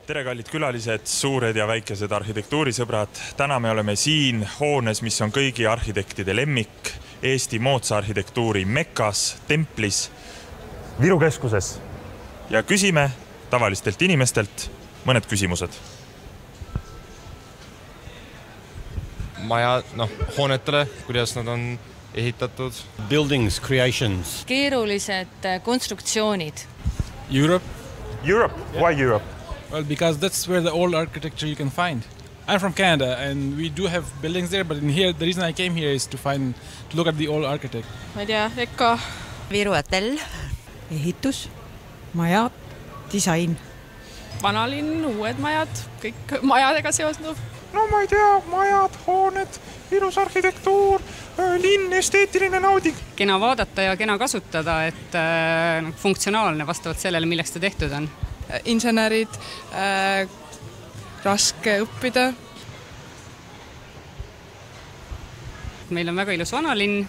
Tere kallid külalised, suured ja väikesed arhitektuurisõbrad. Täna me oleme siin hoones, mis on kõigi arhitektide lemmik, Eesti moodsa arhitektuuri Mekas, Templis, Viru keskuses. Ja küsime tavalistelt inimestelt mõned küsimused. Maja, hoonetele, kuidas nad on ehitatud. Buildings, creations. Keerulised konstruktsioonid. Europe. Europe? Why Europe? Well, because that's where the old architecture you can find. I'm from Canada and we do have buildings there, but in here, the reason I came here is to look at the old architect. Ma ei tea, Eka. Viru hotell. Ehitus, majad, disain. Vanalinn, uued majad, kõik majadega seosnub. No ma ei tea, majad, hooned, ilus arhitektuur, linn, esteetiline nauding. Kena vaadata ja kena kasutada, et funktsionaalne vastavalt sellele, milleks ta tehtud on. Insenerid, raske õppida. Meil on väga ilus vanalinn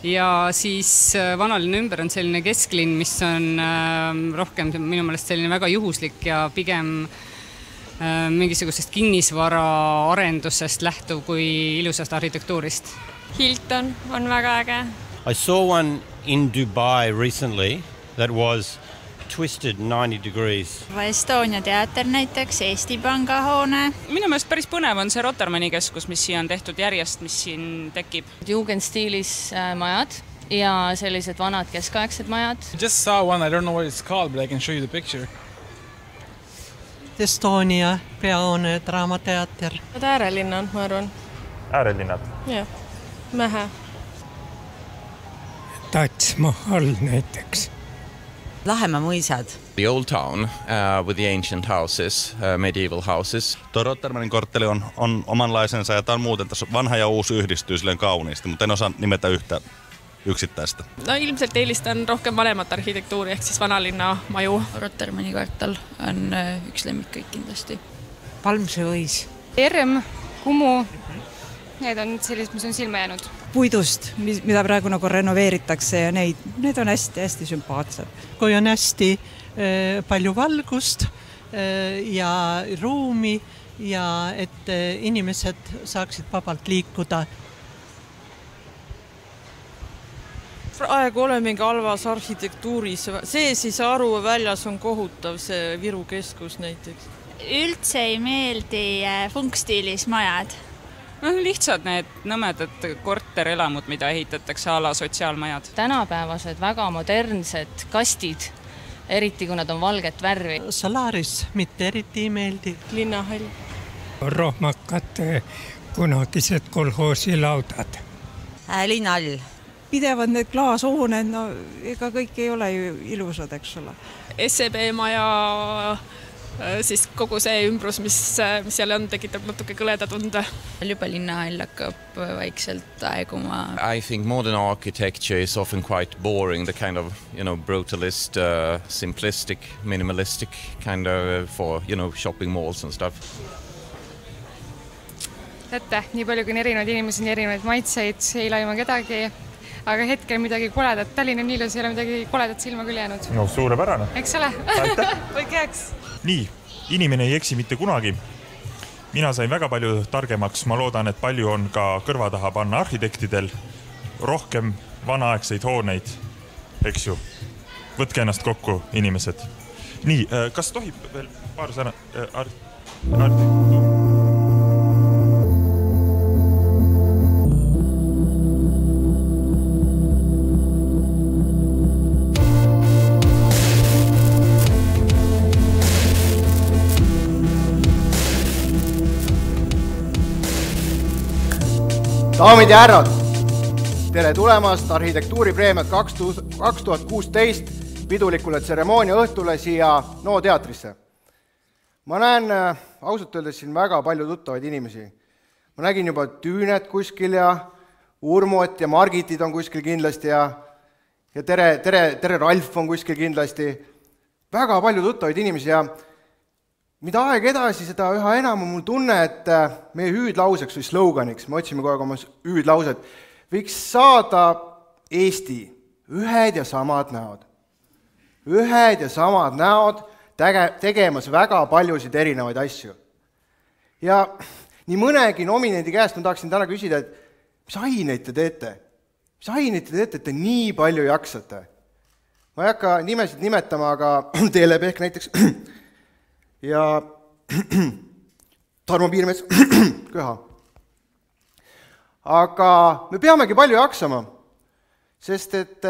ja siis vanalinna ümber on selline kesklinn, mis on rohkem minu meelest selline väga juhuslik ja pigem mingisugusest kinnisvara arendusest lähtuv kui ilusast arhitektuurist. Hilton on väga äge. I saw one in Dubai recently that was twisted 90 degrees. Estonia teater näiteks, Eesti Panga hoone. Minu meelest päris põnev on see Rotermanni keskus, mis siin on tehtud järjest, mis siin tekib. Jugendstiilis majad ja sellised vanad keskaegsed majad. Just saw one, I don't know what it's called, but I can show you the picture. Estonia, peahoone, Draamateater. Äärelinnad, ma arvan. Äärelinnad? Jah, Mähe. Taj Mahal näiteks. Lahemaa mõisad. The old town with the ancient houses, medieval houses. Tuo Rotermannin kortteli on omanlaisensa ja tämä on muuten tässä vanha ja uusi yhdistyy silleen kauniisti, mutta en osaa nimetä yhtä yksittäistä. No ilmselt eelistan rohkem vanemat arhitektuuri ehk siis vanalinna maju. Rotermanni kvartal on üks lemmik kõik kindlasti. Palmse võis. ERM, Kumu, need on sellised, mis on silma jäänud. Puidust, mida praegu nagu renoveeritakse ja need on hästi sümpaatsed. Kui on hästi palju valgust ja ruumi ja et inimesed saaksid vabalt liikuda. Praegu ole mingi halvas arhitektuuris. See siis aru väljas on kohutav, see Viru keskus näiteks. Üldse ei meeldi funkstiilis majad. Lihtsalt need nõmedad korterelamud, mida ehitatakse ala sotsiaalmajad. Tänapäevased väga modernsed kastid, eriti kui nad on valget värvi. Solaris mitte eriti ei meeldi. Linnahall. Rohmakad kunagised kolhoosi laudad. Linnahall. pidevad need klaashooned, no ega kõik ei ole ju ilusad, eks ole. SEB maja, siis kogu see ümbrus, mis seal on, tekitab natuke kõleda tunde. Juba linnahall hakkab vaikselt aeguma. I think modern architecture is often quite boring, the kind of, brutalist, simplistic, minimalistic kind of for, shopping malls and stuff. Ette, nii palju kui erinevaid inimesi, nii erinevaid maitseid, ei laima kedagi, aga hetkel midagi koledat. Tallinn on nii ilus, ei ole midagi koledat silma küll jäänud. No suurepärane. Eks ole? Võiks. Nii, inimene ei eksi mitte kunagi. Mina sain väga palju targemaks, ma loodan, et palju on ka kõrva taha panna arhitektidel. Rohkem vanaaegseid hooneid, eks ju. Võtke ennast kokku, inimesed. Nii, kas tohib veel paar sõna arhitektuur? Daamid ja härrad, tere tulemast arhitektuuripreemiat 2016 pidulikule tseremoonia õhtule siia NO teatrisse. Ma näen ausalt öeldes siin väga palju tuttavaid inimesi. Ma nägin juba Tüünet kuskil ja Urmot ja Margitid on kuskil kindlasti ja tere Ralf on kuskil kindlasti. Väga palju tuttavaid inimesi ja mida aeg edasi, seda üha enam on mul tunne, et meie hüüdlauseks või sloganiks, me otsime kogu aeg oma hüüdlauset, võiks saada Eesti ühed ja samad näod. Ühed ja samad näod tegemas väga paljusid erinevaid asju. Ja nii mõnegi nominendi käest ma tahaksin täna küsida, et mis aineid te teete? Mis aineid te teete, et te nii palju jaksate? Ma ei hakka nimesid nimetama, aga Teelepehk näiteks ja Tarmo Piirmets, köha. Aga me peamegi palju jaksama, sest et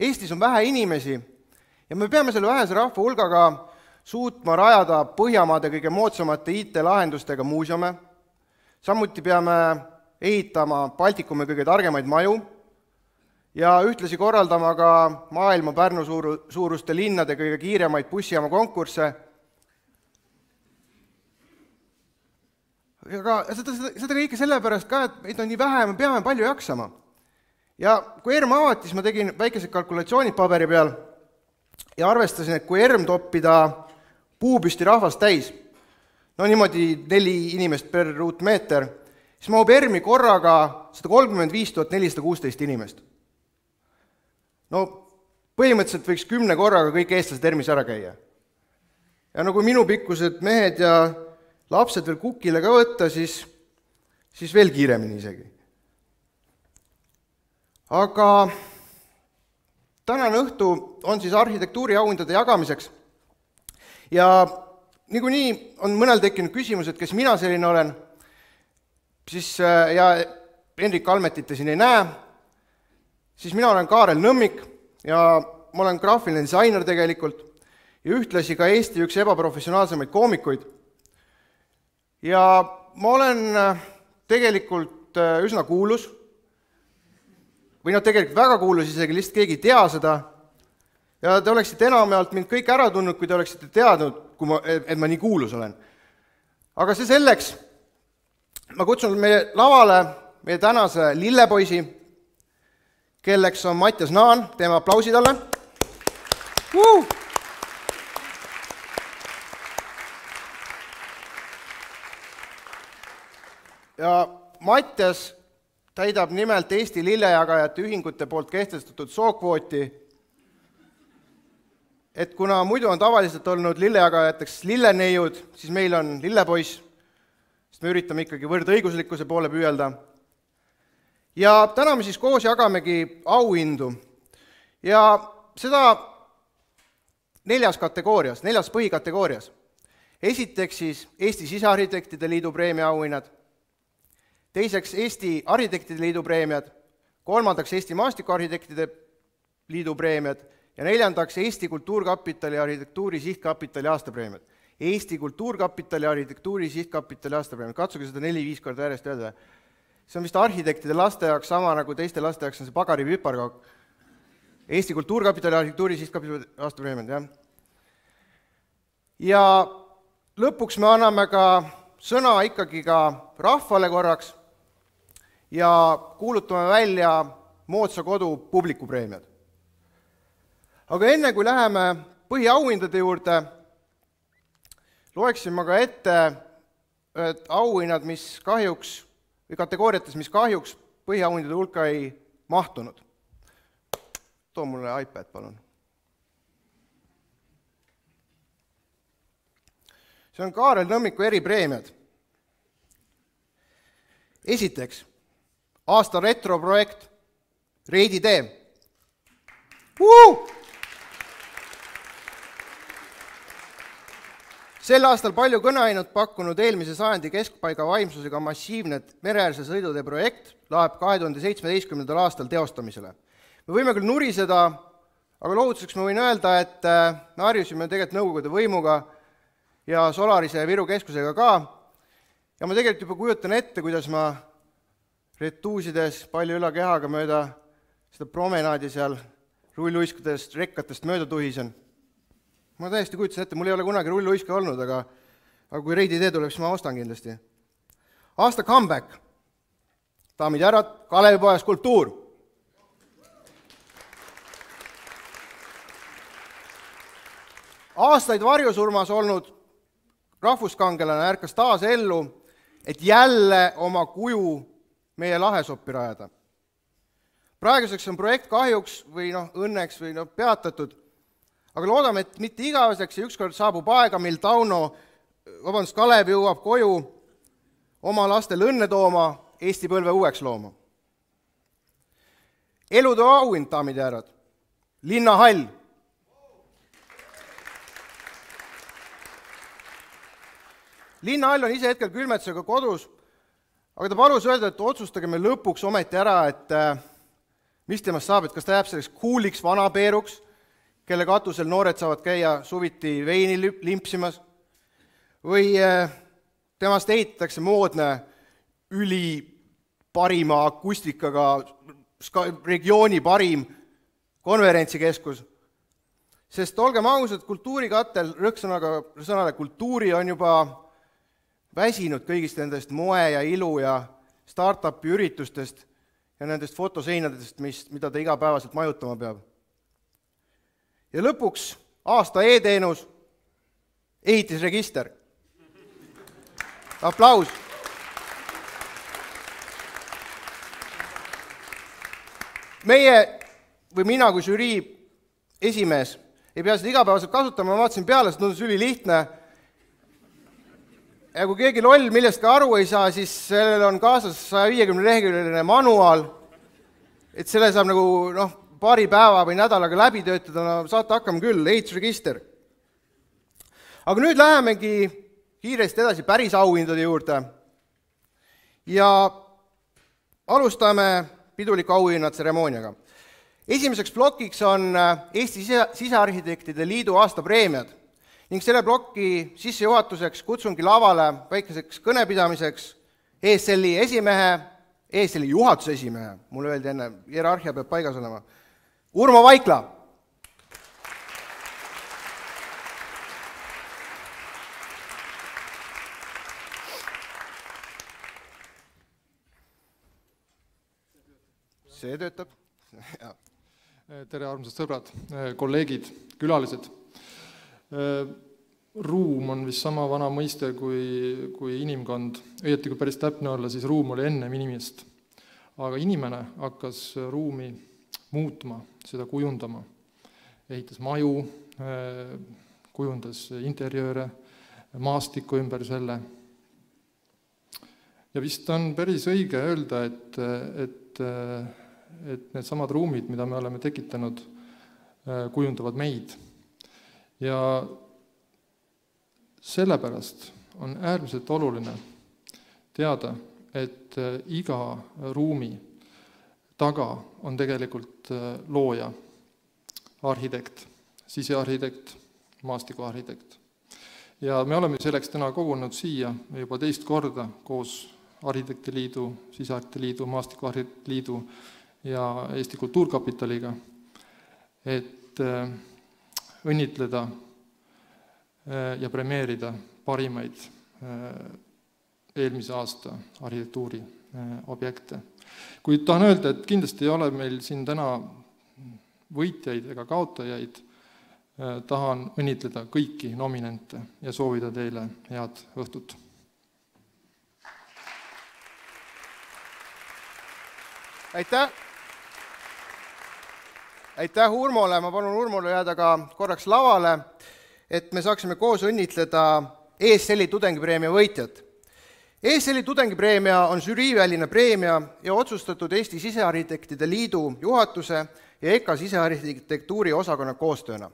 Eestis on vähe inimesi ja me peame selle vähese rahva hulgaga suutma rajada Põhjamaade kõige moodsamate IT-lahendustega muuseume, samuti peame ehitama Baltikume kõige targemaid maju ja ühtlasi korraldama ka maailma Pärnu suuruste linnade kõige kiiremaid bussijaama konkursse. Aga seda kõike sellepärast ka, et meid on nii vähe, me peame palju jaksama. Ja kui ERM avati, siis ma tegin väikesed kalkulatsioonid paberi peal ja arvestasin, et kui ERM toppida puupüsti rahvast täis, no niimoodi 4 inimest per ruutmeeter, siis mahub ERMi korraga 135 416 inimest. No põhimõtteliselt võiks 10 korraga kõik eestlased ERMis ära käia. Ja no kui minu pikkused mehed ja lapsed veel kukile ka võtta, siis veel kiiremini isegi. Aga tänane õhtu on siis arhitektuuri auhindade jagamiseks. Ja niikuinii on mõnel tekkinud küsimus, et kes mina selline olen, siis ja Henrik Almetit te siin ei näe, siis mina olen Kaarel Nõmmik ja ma olen graafiline disainer tegelikult ja ühtlasi ka Eesti üks ebaprofessionaalsemaid koomikuid. Ja ma olen tegelikult üsna kuulus, või tegelikult väga kuulus, isegi lihtsalt keegi ei tea seda, ja te oleksite enamjaolt mind kõik ära tundnud, kui te oleksite teadnud, et ma nii kuulus olen. Aga see selleks, ma kutsun meie lavale meie tänase lillepoisi, kelleks on Mattias Naan, teeme aplausi talle. Ja Mattias täidab nimelt Eesti lillejagajate ühingute poolt kehtestatud sookvooti, et kuna muidu on tavaliselt olnud lillejagajateks lilleneiud, siis meil on lillepoiss, sest me üritame ikkagi võrdõiguslikkuse poole püüelda. Ja täna me siis koos jagamegi auhindu. Ja seda 4 kategoorias, 4 põhikategoorias. Esiteks siis Eesti Sisearhitektide Liidu preemia auhinnad, teiseks Eesti Arhitektide Liidu preemiad, kolmandaks Eesti Maastikuarhitektide Liidu preemiad ja neljandaks Eesti Kultuurkapitali Arhitektuuri Sihtkapitali aastapreemiad. Eesti Kultuurkapitali Arhitektuuri Sihtkapitali aastapreemiad. Katsuge seda 4-5 korda järjest öelda. see on vist arhitektide laste jaoks sama nagu teiste laste jaoks on see Pagari piparkauk. Eesti Kultuurkapitali arhitektuuri sihtkapitali aastapreemiad, jah. Ja lõpuks me anname ka sõna ikkagi ka rahvale korraks ja kuulutame välja Moodsa kodu publikupreemiad. Aga enne kui läheme põhiauhindade juurde, loeksin ma ka ette auhinnad, mis kahjuks, või kategooriates, mis kahjuks põhiauhindade hulka ei mahtunud. Too mulle iPad, palun. See on Kaarel Nõmmiku eripreemiad. Esiteks, aasta retroprojekt Reidi tee. Sel aastal palju kõneainet pakkunud eelmise sajandi keskpaiga vaimsusega massiivne mereäärse sõidutee projekt läheb 2017. aastal teostamisele. Me võime küll nuriseda, aga loovutuseks ma võin öelda, et me harjusime tegelikult Nõukogude võimuga ja Solarise ja Viru keskusega ka. Ja ma tegelikult juba kujutan ette, kuidas ma retuusides palju ülakehaga mööda seda promenaadi seal rulluiskudest, rekkatest mööda tuhisen. Ma täiesti kujutasin ette, mul ei ole kunagi rulluiske olnud, aga kui Reidi tee tuleb, siis ma ostan kindlasti. Aasta comeback. Daamid ja härrad, Kalevipoja skulptuur. Aastaid varjusurmas olnud rahvuskangelane ärkas taas ellu, et jälle oma kuju meie lahesoppi rajada. Praeguseks on projekt kahjuks või õnneks või peatatud, aga loodame, et mitte igaveseks ja ükskord saabub aega, mil Kalev jõuab koju oma lastel õnne tooma, Eesti põlve uueks looma. Elutöö auhind, daamid ja härrad, Linnahall. Linnahall on ise hetkel külmetusega kodus, aga ta palus öelda, et otsustage me lõpuks ometi ära, et mis temast saab, et kas ta jääb selleks kuuliks vanapeeruks, kelle katusel noored saavad käia suviti veini limpsimas, või temast ehitatakse moodne üliparima akustikaga regiooni parim konverentsikeskus. Sest olgem ausad, kultuurikatel, rõhksõnale kultuuri on juba väsinud kõigist nendest moe ja ilu ja start-upi üritustest ja nendest fotoseinadest, mida ta igapäevaselt majutama peab. Ja lõpuks aasta e-teenus, ehitisregister. Aplaus! Meie või mina kui žürii esimees ei pea seda igapäevaselt kasutama, ma vaatasin peale, see tundus ülilihtne. Ja kui keegi loll millestki aru ei saa, siis sellel on kaasas 150 leheküljeline manuaal, et selle saab nagu paari päeva või nädalaga läbi töötada, saate hakkama küll, ehitusregister. Aga nüüd lähemegi kiiresti edasi päris auhindade juurde ja alustame piduliku auhinnatseremooniaga. Esimeseks plokiks on Eesti Sisearhitektide Liidu aastapreemiad ning selle ploki sissejuhatuseks kutsungi lavale väikeseks kõnepidamiseks ESL-i esimehe, ESL-i juhatuse esimehe, mulle öeldi enne, hierarhia peab paigas olema, Urmo Vaikla. See töötab. Tere, armsad sõbrad, kolleegid, külalised. Ruum on vist sama vana mõiste kui inimkond. Õieti, kui päris täpne olla, siis ruum oli ennem inimest. Aga inimene hakkas ruumi muutma, seda kujundama. Ehitas maju, kujundas interjööre, maastikku ümber selle. Ja vist on päris õige öelda, et need samad ruumid, mida me oleme tekitanud, kujundavad meid. Ja sellepärast on äärmiselt oluline teada, et iga ruumi taga on tegelikult looja, arhitekt, sisearhitekt, maastikuarhitekt. Ja me oleme selleks täna kogunud siia juba teist korda koos Arhitektiliidu, Sisearhitektiliidu, Maastikuarhitektiliidu ja Eesti Kultuurkapitaliga, et õnnitleda ja premeerida parimaid eelmise aasta arhitektuuri objekte. Kuid tahan öelda, et kindlasti ei ole meil siin täna võitjaid ega kaotajaid, tahan õnnitleda kõiki nominente ja soovida teile head õhtut. Aitäh! Aitäh Urmole, ma palun Urmole jääda ka korraks lavale, et me saaksime koos õnnitleda ESL-i tudengipreemia võitjat. ESL-i tudengipreemia on žüriiväline preemia ja otsustatud Eesti Sisearhitektide Liidu juhatuse ja EKA sisearhitektuuri osakonna koostööna.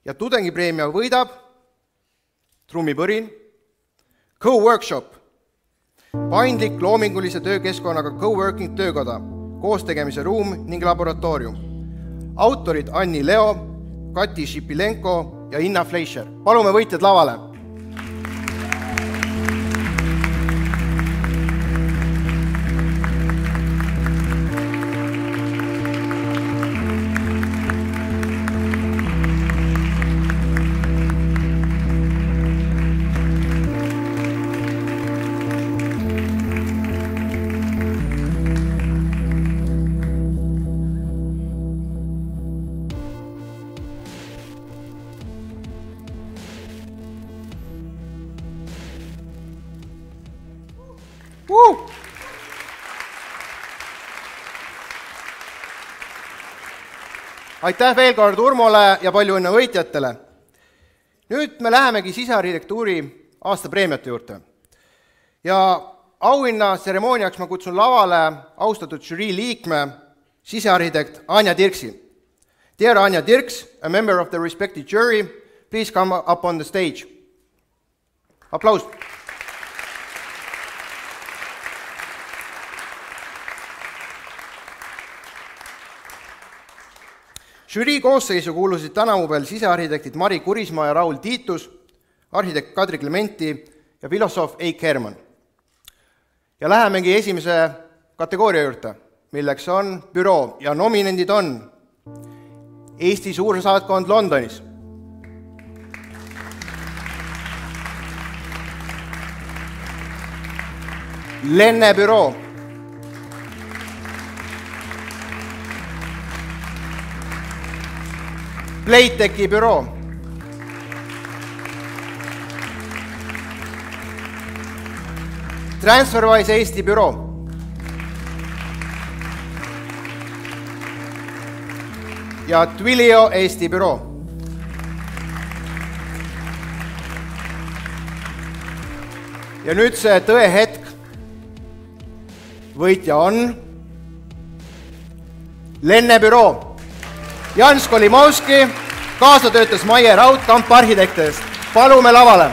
Ja tudengipreemia võidab trummipõrin Co-Workshop, paindlik loomingulise töökeskkonnaga co-working töökoda, koostegemise ruum ning laboratoorium. Autorid Anni Leo, Kati Šipilenko ja Inna Fleischer. Palume võitjad lavale. Aitäh veel kord Urmole ja palju õnne võitjatele. Nüüd me lähemegi sisearhitektuuri aastapreemiate juurde. Ja auhinna tseremooniaks ma kutsun lavale austatud žürii liikme, sisearhitekt Anja Dirksi. Dear Anja Dirks, a member of the respected jury, please come up on the stage. Aplaus! Žürii koosseisu kuulusid tänavu veel sisearhitektid Mari Kurismaa ja Raul Tiitus, arhitekt Kadri Klementi ja filosoof Eik Herman. Ja lähemegi esimese kategooria juurde, milleks on büroo ja nominendid on Eesti suursaatkond Londonis, Lenne büroo, Playtechi büroo, Transferwise Eesti büroo, ja Twilio Eesti büroo. Ja nüüd see tõe hetk. Võitja on Lenne büroo. Jan Skolimowski, kaasa töötas Maie Raud Kamp arhitektidest. Palume lavale.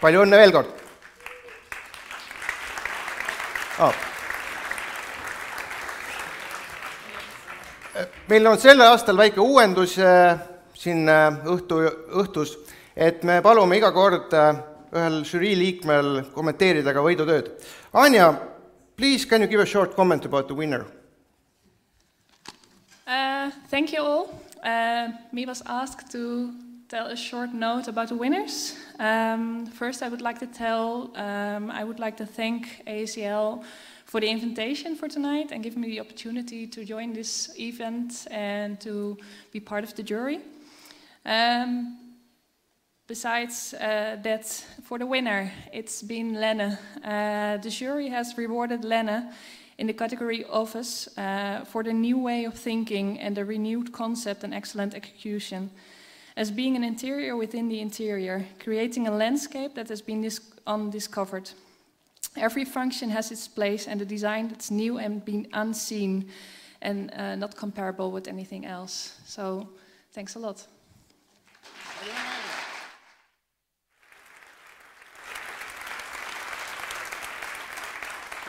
Palju õnne veel kord. Meil on selle aastal väike uuendus siin õhtus, et me palume iga kord ühel žürii liikmel kommenteerida ka võidutööd. Anja, please can you give a short comment about the winner? Thank you all. Me was asked to tell a short note about the winners. First, I would like to thank ASCL for the invitation for tonight and giving me the opportunity to join this event and to be part of the jury. Besides that, for the winner, it's been Lenne. The jury has rewarded Lenne in the category Office for the new way of thinking and the renewed concept and excellent execution. As being an interior within the interior, creating a landscape that has been undiscovered. Every function has its place and a design that's new and been unseen and not comparable with anything else. So Thanks a lot.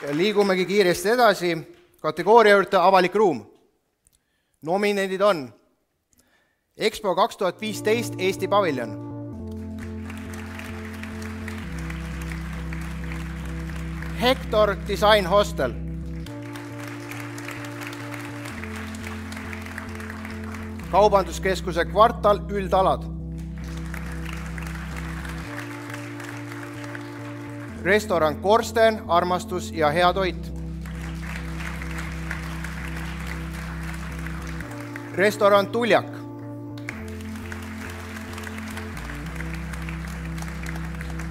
Ja liigumegi kiiresti edasi. Kategooria juurde avalik ruum. Nominendid on Expo 2015 Eesti paviljon, Hector Design Hostel, Kaubanduskeskuse kvartal üldalad, restoran Korsten, armastus ja hea toit, restoran Tuljak,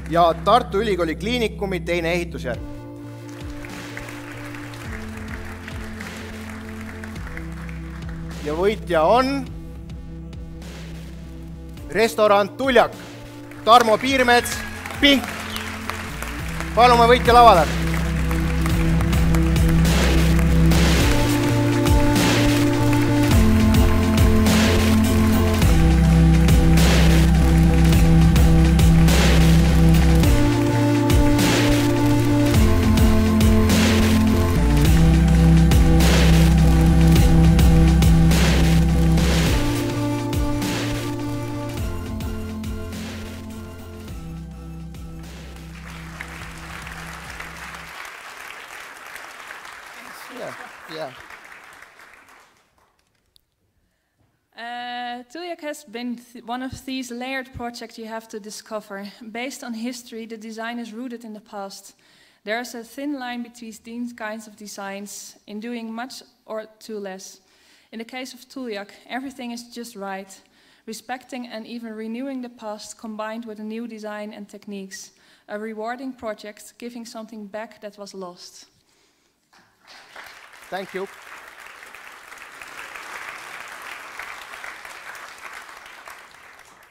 ja Tartu Ülikooli Kliinikumi teine ehitusjärg. Ja võitja on restoran Tuljak, Tarmo Piirmets, Pink. Palume võitja lavale. Tuljak has been one of these layered projects you have to discover. Based on history, the design is rooted in the past. There is a thin line between these kinds of designs in doing much or too less. In the case of Tuljak, everything is just right, respecting and even renewing the past combined with a new design and techniques. A rewarding project, giving something back that was lost. Thank you.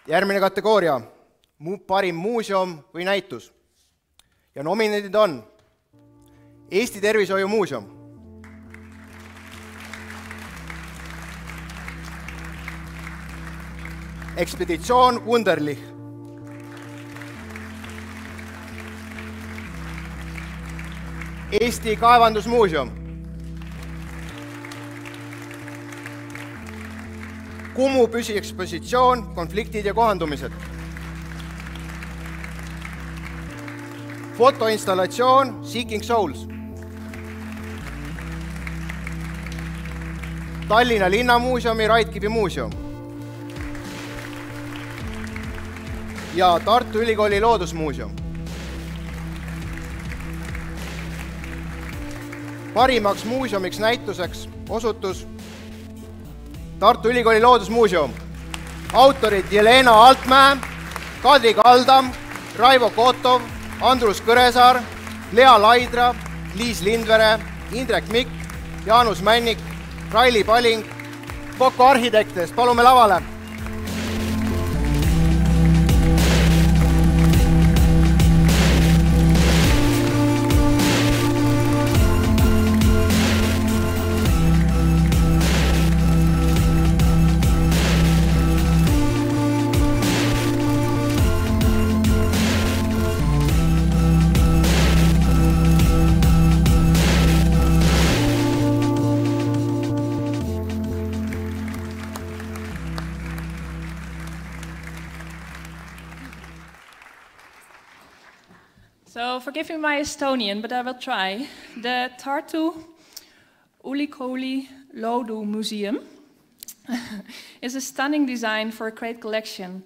Järgmine kategooria, parim muuseum või näitus. Ja nominendid on Eesti Tervishoiumuuseum, Ekspeditsioon Wunderlich, Eesti Kaevandusmuuseum, Kumu püsiekspositsioon, konfliktid ja kohandumised, fotoinstallatsioon Seeking Souls, Tallinna Linnamuuseumi Raidkivi muuseum ja Tartu Ülikooli Loodusmuuseum. Parimaks muuseumiks näituseks osutus Tartu Ülikooli Loodusmuuseum. Autorid Jelena Altmäe, Kadri Kaldam, Raivo Kotov, Andrus Kõresaar, Lea Laidra, Liis Lindvere, Indrek Mikk, Jaanus Männik, Raili Paling, kokku arhitektidest. Palume lavale. So forgive me my Estonian, but I will try. The Tartu Ülikooli Loodusmuseum is a stunning design for a great collection.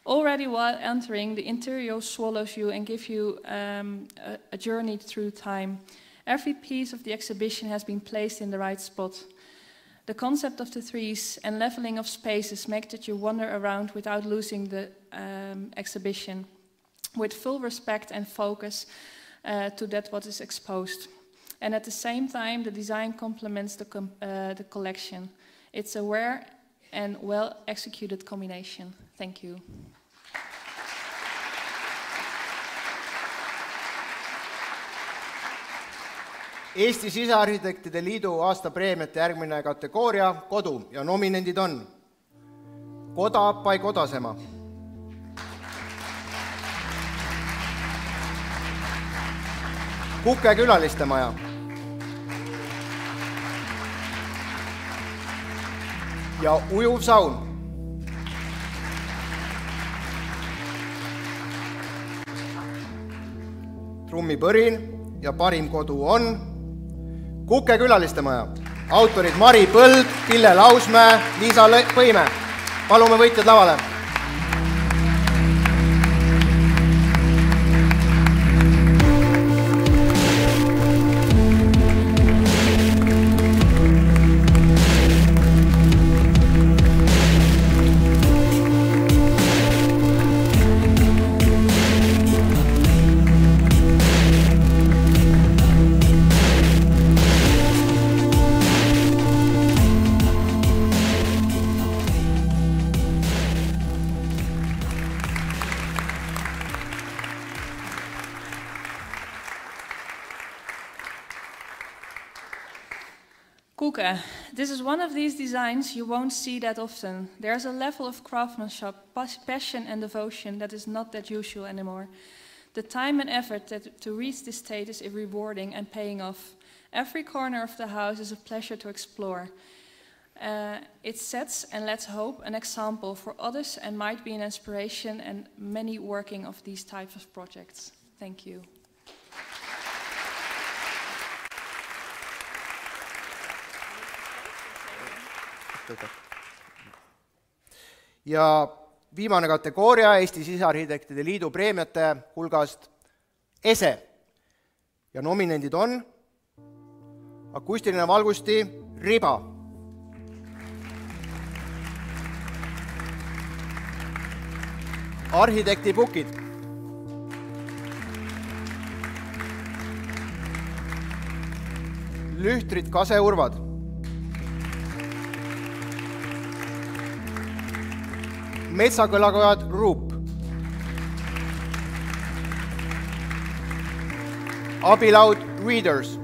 Already while entering, the interior swallows you and gives you a journey through time. Every piece of the exhibition has been placed in the right spot. The concept of the trees and leveling of spaces make that you wander around without losing the exhibition, with full respect and focus to that what is exposed. And at the same time, the design complements the collection. It's a rare and well-executed combination. Thank you. Eesti Sisearhitektide Liidu aastapreemiate järgmine kategooria, kodu, ja nominendid on Kodapai Kodasema. Kuke külalistemaja. Ja ujuv saun. Trummipõrin ja parim kodu on Kuke külalistemaja. Autorid Mari Põld, Pille Lausmäe, Liisa Põime. Palume võitjad lavale. Kuke, this is one of these designs you won't see that often. There's a level of craftsmanship, passion and devotion that is not that usual anymore. The time and effort to reach this state is rewarding and paying off. Every corner of the house is a pleasure to explore. It sets, and let's hope, an example for others and might be an inspiration and many working of these types of projects. Thank you. Ja viimane kategooria Eesti Sisearhitektide Liidu preemiate hulgast ESE. Ja nominendid on akustiline valgusti Riba, arhitektipukid, lühtrid kaseurvad, metsakõlakojad Ruup, abilaud Readers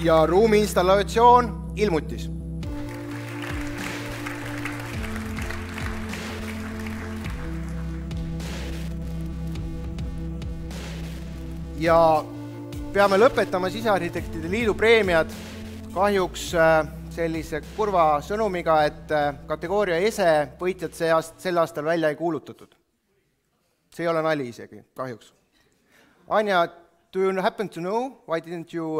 ja ruumiinstallatsioon Ilmutis. Ja peame lõpetama Sisearhitektide Liidu preemiad kahjuks sellise kurva sõnumiga, et kategooria ESE võitjad sel aastal välja ei kuulutatud. See ei ole nali isegi, kahjuks. Anja, do you happen to know why didn't you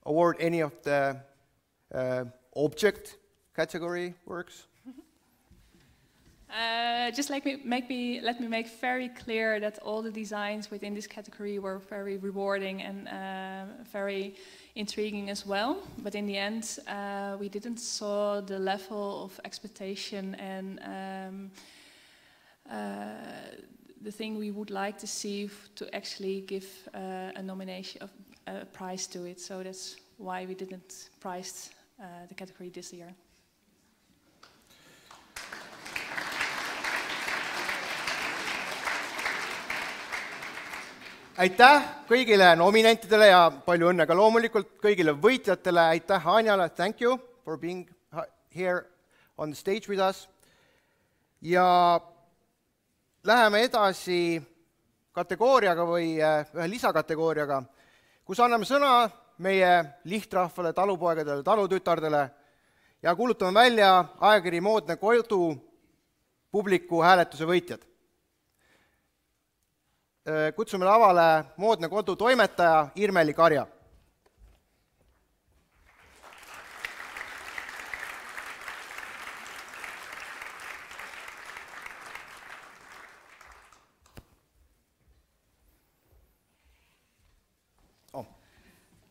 award any of the object category works? Just let me make very clear that all the designs within this category were very rewarding and very intriguing as well. But in the end, we didn't saw the level of expectation and the thing we would like to see to actually give a nomination of a prize to it. So that's why we didn't prize the category this year. Aitäh kõigile nominentidele ja palju õnne ka loomulikult kõigile võitjatele. Aitäh Anjale, thank you for being here on the stage with us. Ja läheme edasi kategooriaga või ühe lisakategooriaga, kus anname sõna meie lihtrahvale, talupoegadele, talutütardele ja kuulutame välja ajakiri Moodne kodu publiku hääletuse võitjad. Kutsume lavale Moodne kodu toimetaja Irmeli Karja.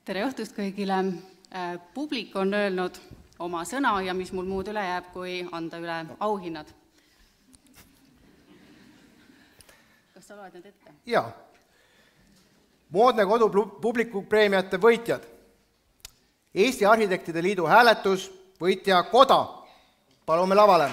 Tere õhtust kõigile. Publik on öelnud oma sõna ja mis mul muud üle jääb, kui anda üle auhinnad. Kas sa loed need ette? Jaa. Moodne kodu publiku preemiate võitjad. Eesti Arhitektide Liidu hääletus, võitja Koda. Palume lavale.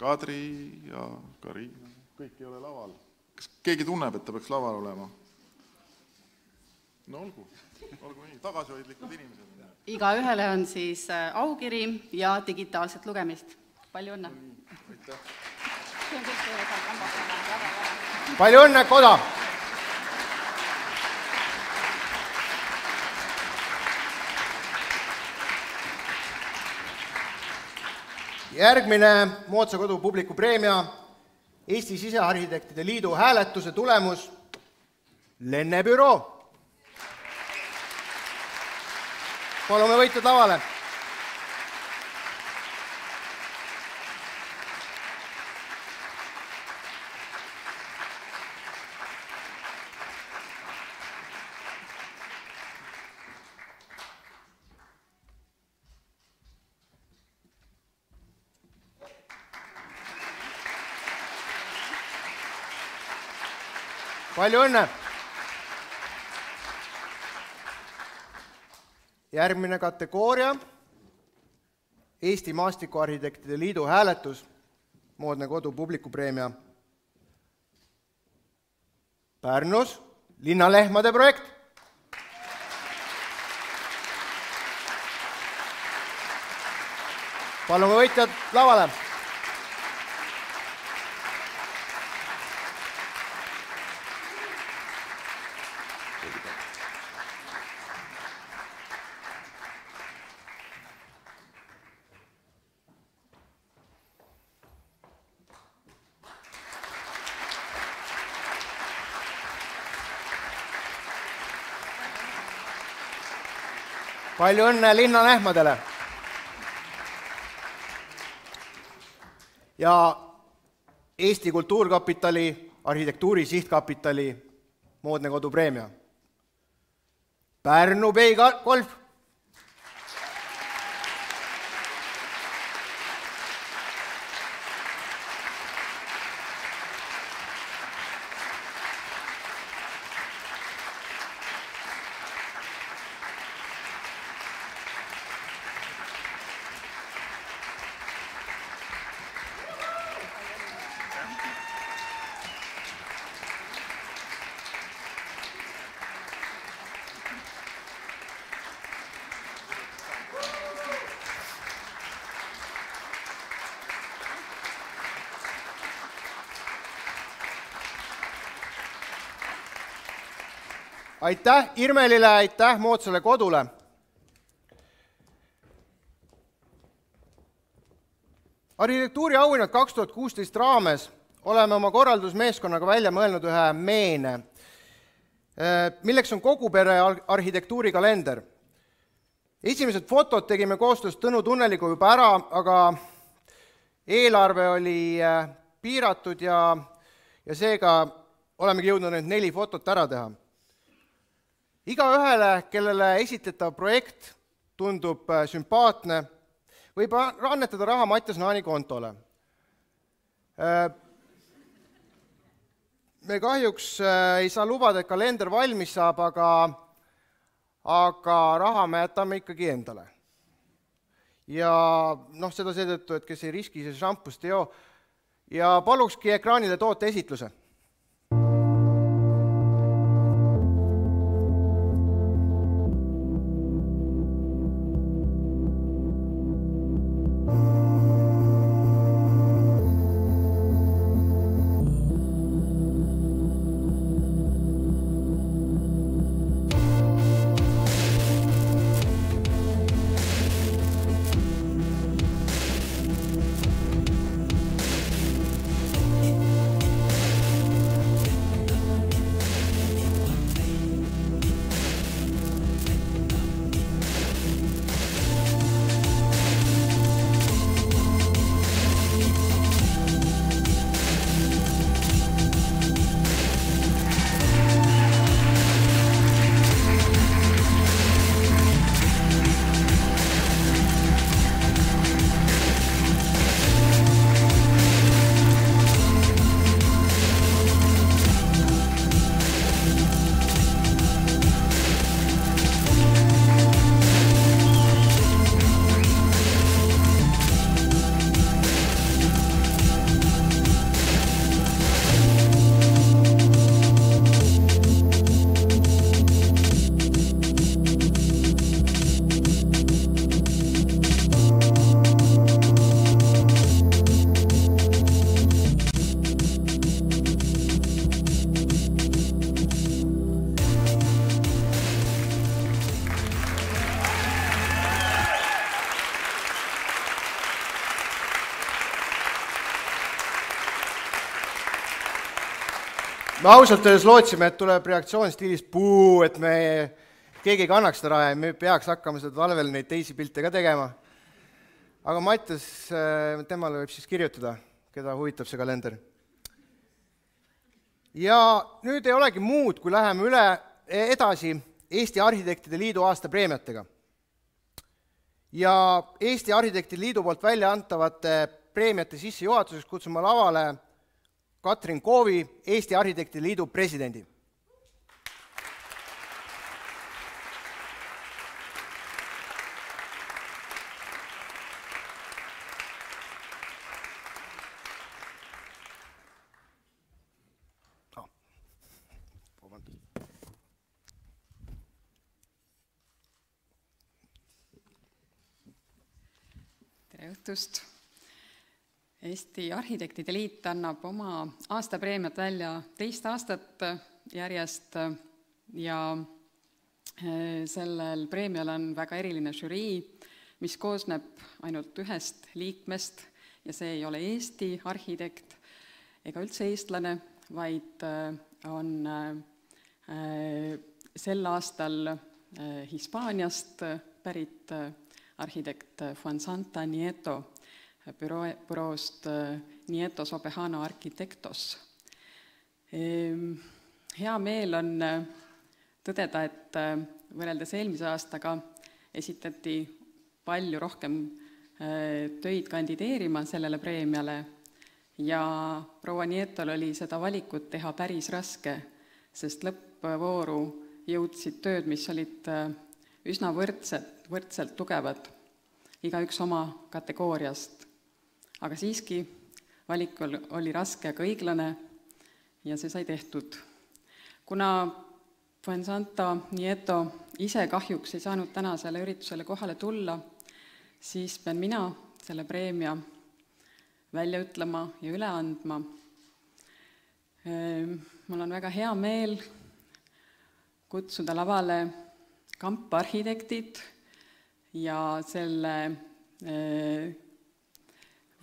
Kadri ja Karina, kõik ei ole laval. Kas keegi tunneb, et ta peaks laval olema? No olgu nii, tagasihoidlikud inimesed. Igaühele on siis aukiri ja digitaalset lugemist. Palju õnne! Aitäh! Palju õnne, koda! Järgmine Moodsa Kodu publiku preemia Eesti Sisearhitektide Liidu hääletuse tulemus Lennebüroo. Palume võitjad lavale. Palju õnne! Järgmine kategooria, Eesti Maastikuarhitektide Liidu hääletus, Moodne Kodu publikupreemia. Pärnus, linnalehmade projekt. Palume võitjad lavale. Palju õnne linnalehmadele. Ja Eesti Kultuurkapitali, Arhitektuuri Sihtkapitali Moodne Kodu preemia. Pärnu Bay Golf. Aitäh Irmelile, aitäh Moodsale Kodule. Arhitektuuri auhinnad 2016 raames oleme oma korraldusmeeskonnaga välja mõelnud ühe meene, milleks on kogu pere arhitektuurikalender. Esimesed fotod tegime koostöös Tõnu Tunneliga juba ära, aga eelarve oli piiratud ja seega olemegi jõudnud need 4 fotot ära teha. Igaühele, kellele esitetav projekt tundub sümpaatne, võib annetada raha Mattias Naani kontole. Me kahjuks ei saa lubada, et kalender valmis saab, aga raha me jätame ikkagi endale. Ja seda seetõttu, et kes ei riski, see šampust ei joo. Ja palukski ekraanile toote esitluse. me ausalt öeldes lootsime, et tuleb reaktsioon stiilis puu, et me keegi ei kannaks seda raha ja me peaks hakkama seda talvel neid teisi pilte ka tegema. Aga Mattias, temale võib siis kirjutada, keda huvitab see kalender. Ja nüüd ei olegi muud, kui läheme üle edasi Eesti Arhitektide Liidu aastapreemiatega. Ja Eesti Arhitektide Liidu poolt välja antavate preemiate sissejuhatuseks kutsume lavale Katrin Koovi, Eesti Arhitektide Liidu presidendi. Õhtust. Eesti Arhitektide Liit annab oma aastapreemiat välja 2 aastat järjest ja sellel preemial on väga eriline žürii, mis koosneb ainult 1 liikmest ja see ei ole Eesti arhitekt ega üldse eestlane, vaid on sel aastal Hispaaniast pärit arhitekt Fuensanta Nieto büroost Nieto Sobejano Arquitectos. Hea meel on tõdeda, et võrreldes eelmise aastaga esitati palju rohkem töid kandideerima sellele preemiale ja proua Nietol oli seda valikut teha päris raske, sest lõppvooru jõudsid tööd, mis olid üsna võrdselt tugevad, igaüks oma kategooriast. Aga siiski valik oli raske ja õiglane ja see sai tehtud. Kuna Fuensanta Nieto ise kahjuks ei saanud tänasele üritusele kohale tulla, siis pean mina selle preemia välja ütlema ja üle andma. Mul on väga hea meel kutsuda lavale kamparhitektid ja selle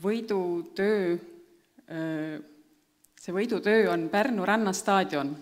võidutöö on Pärnu rannastaadion.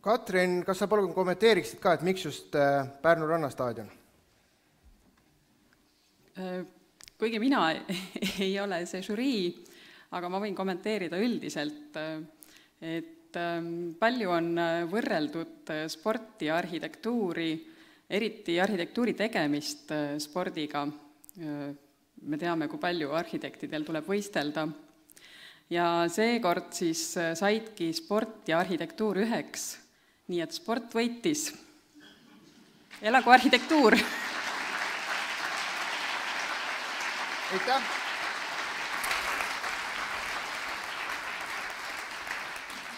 Katrin, kas sa palun kommenteeriksid ka, et miks just Pärnu rannastaadion? Kuigi mina ei ole see žürii, aga ma võin kommenteerida üldiselt, et palju on võrreldud sporti ja arhitektuuri, eriti arhitektuuri tegemist spordiga. Me teame, kui palju arhitektidel tuleb võistelda. Ja seekord siis saidki sport ja arhitektuur üheks. Nii et sport võitis. Elagu arhitektuur! Aitäh!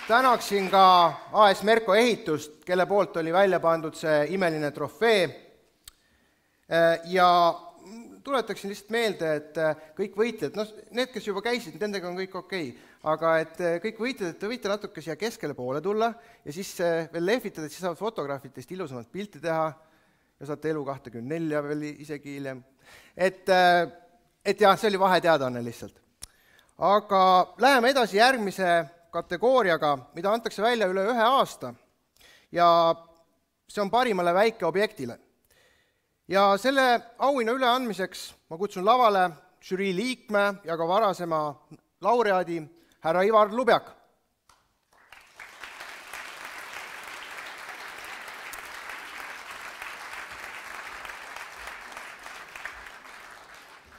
Tänaksin ka AS Merko ehitust, kelle poolt oli välja pandud see imeline trofee. Ja tuletaksin lihtsalt meelde, et kõik võitlejad, need, kes juba käisid, nendega on kõik okei, aga et kõik võitlejad, et te võite natuke siia keskele poole tulla ja siis veel lehvitada, et siis saavad fotograafitest ilusamalt pilti teha ja saate elu 24 veel isegi hiljem. Et jah, see oli vaheteadaanne lihtsalt. Aga läheme edasi järgmise kategooriaga, mida antakse välja üle 1 aasta ja see on parimale väikeobjektile. Ja selle auhinna üleandmiseks ma kutsun lavale žürii liikme ja ka varasema laureaadi härra Ivar Lubjak.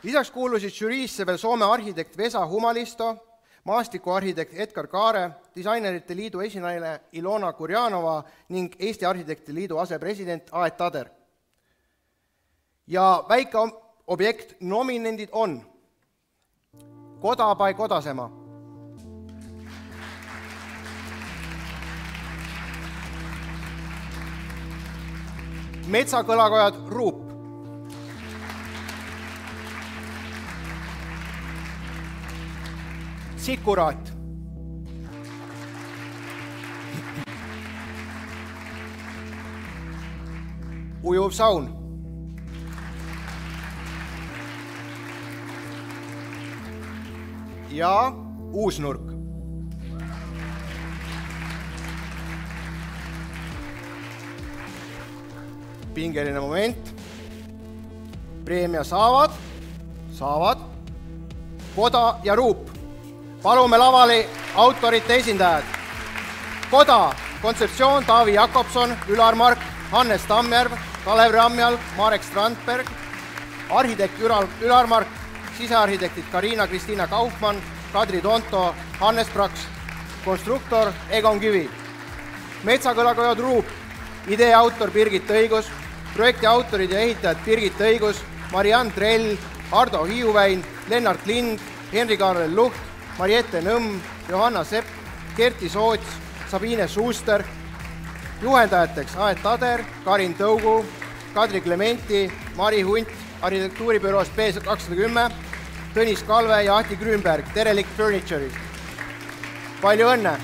Lisaks kuulusid žüriisse veel Soome arhitekt Vesa Humalisto, maastikuarhitekt Edgar Kaare, Disainerite Liidu esinaine Ilona Kurjanova ning Eesti Arhitektide Liidu asepresident Aet Tader. Ja väike objekt nominendid on Koda by Kodasema, Metsakõlakojad Ruup, Sikuraat, Ujuv saun, ja Uusnurk. Pingeline moment. Preemia saavad Koda ja Ruup. Palume lavali autorite esindajad. Koda, kontseptsioon Taavi Jakobson, Ülar Mark, Hannes Tammjärv, Kalev Ramjal, Marek Strandberg, arhitekt Ülar Mark, sisearhitektid Karina-Kristiina Kaufmann, Kadri Tonto, Hannes Praks, konstruktor Egon Kivi. Metsakõlakojad Ruup, idee autor Birgit Õigus, projekti autorid ja ehitajad Birgit Õigus, Mariann Trell, Ardo Hiiuväin, Lennart Lind, Henri-Kaarel Luht, Mariette Nõmm, Johanna Sepp, Kerti Soots, Sabine Schuster, juhendajateks Aet Tader, Karin Tõugu, Kadri Klementi, Mari Hunt, arhitektuuribüroost B210, Tõnis Kalve ja Ahti Grünberg, Derelict Furniture'is. Palju õnne!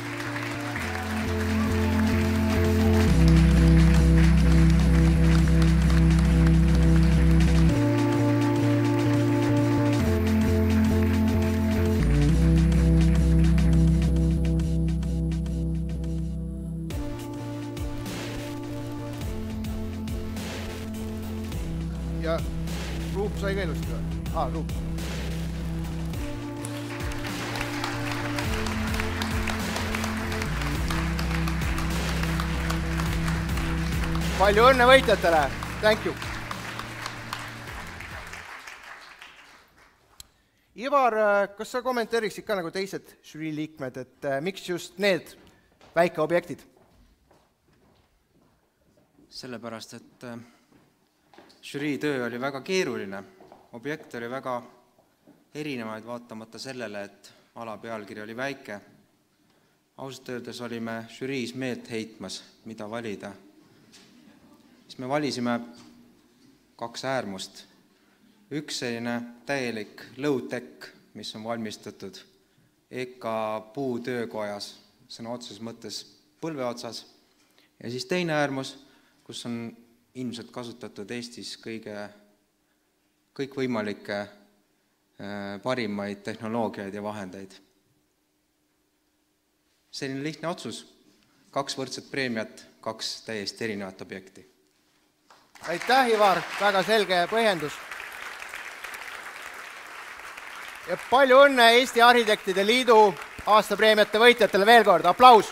Ja Ruup sai ka ilusti või? Ruup. Palju õnne võitjatele! Thank you! Ivar, kas sa kommenteeriksid ka nagu teised žürii liikmed, et miks just need väikeobjektid? Sellepärast, et žürii töö oli väga keeruline. Objekt oli väga erinevaid vaatamata sellele, et ala pealkiri oli väike. Ausalt öeldes olime žüriis meelt heitmas, mida valida. Siis me valisime 2 äärmust. Üks selline täielik low-tech, mis on valmistatud EKA puutöökojas, sõna otseses mõttes põlve otsas. Ja siis teine äärmus, kus on ilmselt kasutatud Eestis kõikvõimalikke parimaid tehnoloogiaid ja vahendeid. Selline lihtne otsus. 2 võrdset preemiat, 2 täiesti erinevat objekti. Aitäh, Ivar! Väga selge põhjendus. Ja palju õnne Eesti Arhitektide Liidu aastapreemiate võitjatele veel kord. Aplaus!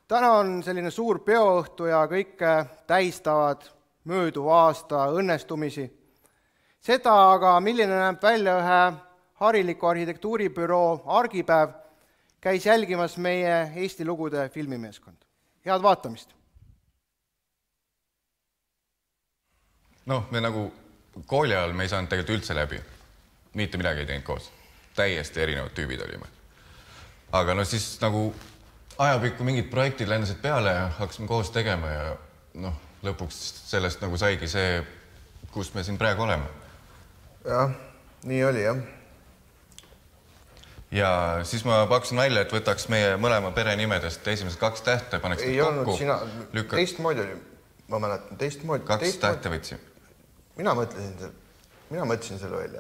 Täna on selline suur peoõhtu ja kõik tähistavad mööduva aasta õnnestumisi. Seda aga, milline näeb välja ühe hariliku arhitektuuribüroo argipäev, käis jälgimas meie Eesti lugude filmimeeskond. Head vaatamist! Me nagu kooli ajal me ei saanud tegelikult üldse läbi. Mitte midagi ei teinud koos. Täiesti erinevad tüübid olime. Aga siis nagu ajapikku mingid projektid lendasid peale ja hakkasime koos tegema ja lõpuks sellest nagu saigi see, kus me siin praegu oleme. Jah, nii oli, jah. Ja siis ma pakkusin välja, et võtaks meie mõlema pere nimedest esimesed 2 tähte, paneks ei kokku. Ei olnud sina, teistmoodi oli, ma mäletan, teistmoodi. 2 tähte võtsin. Mina mõtlesin selle välja.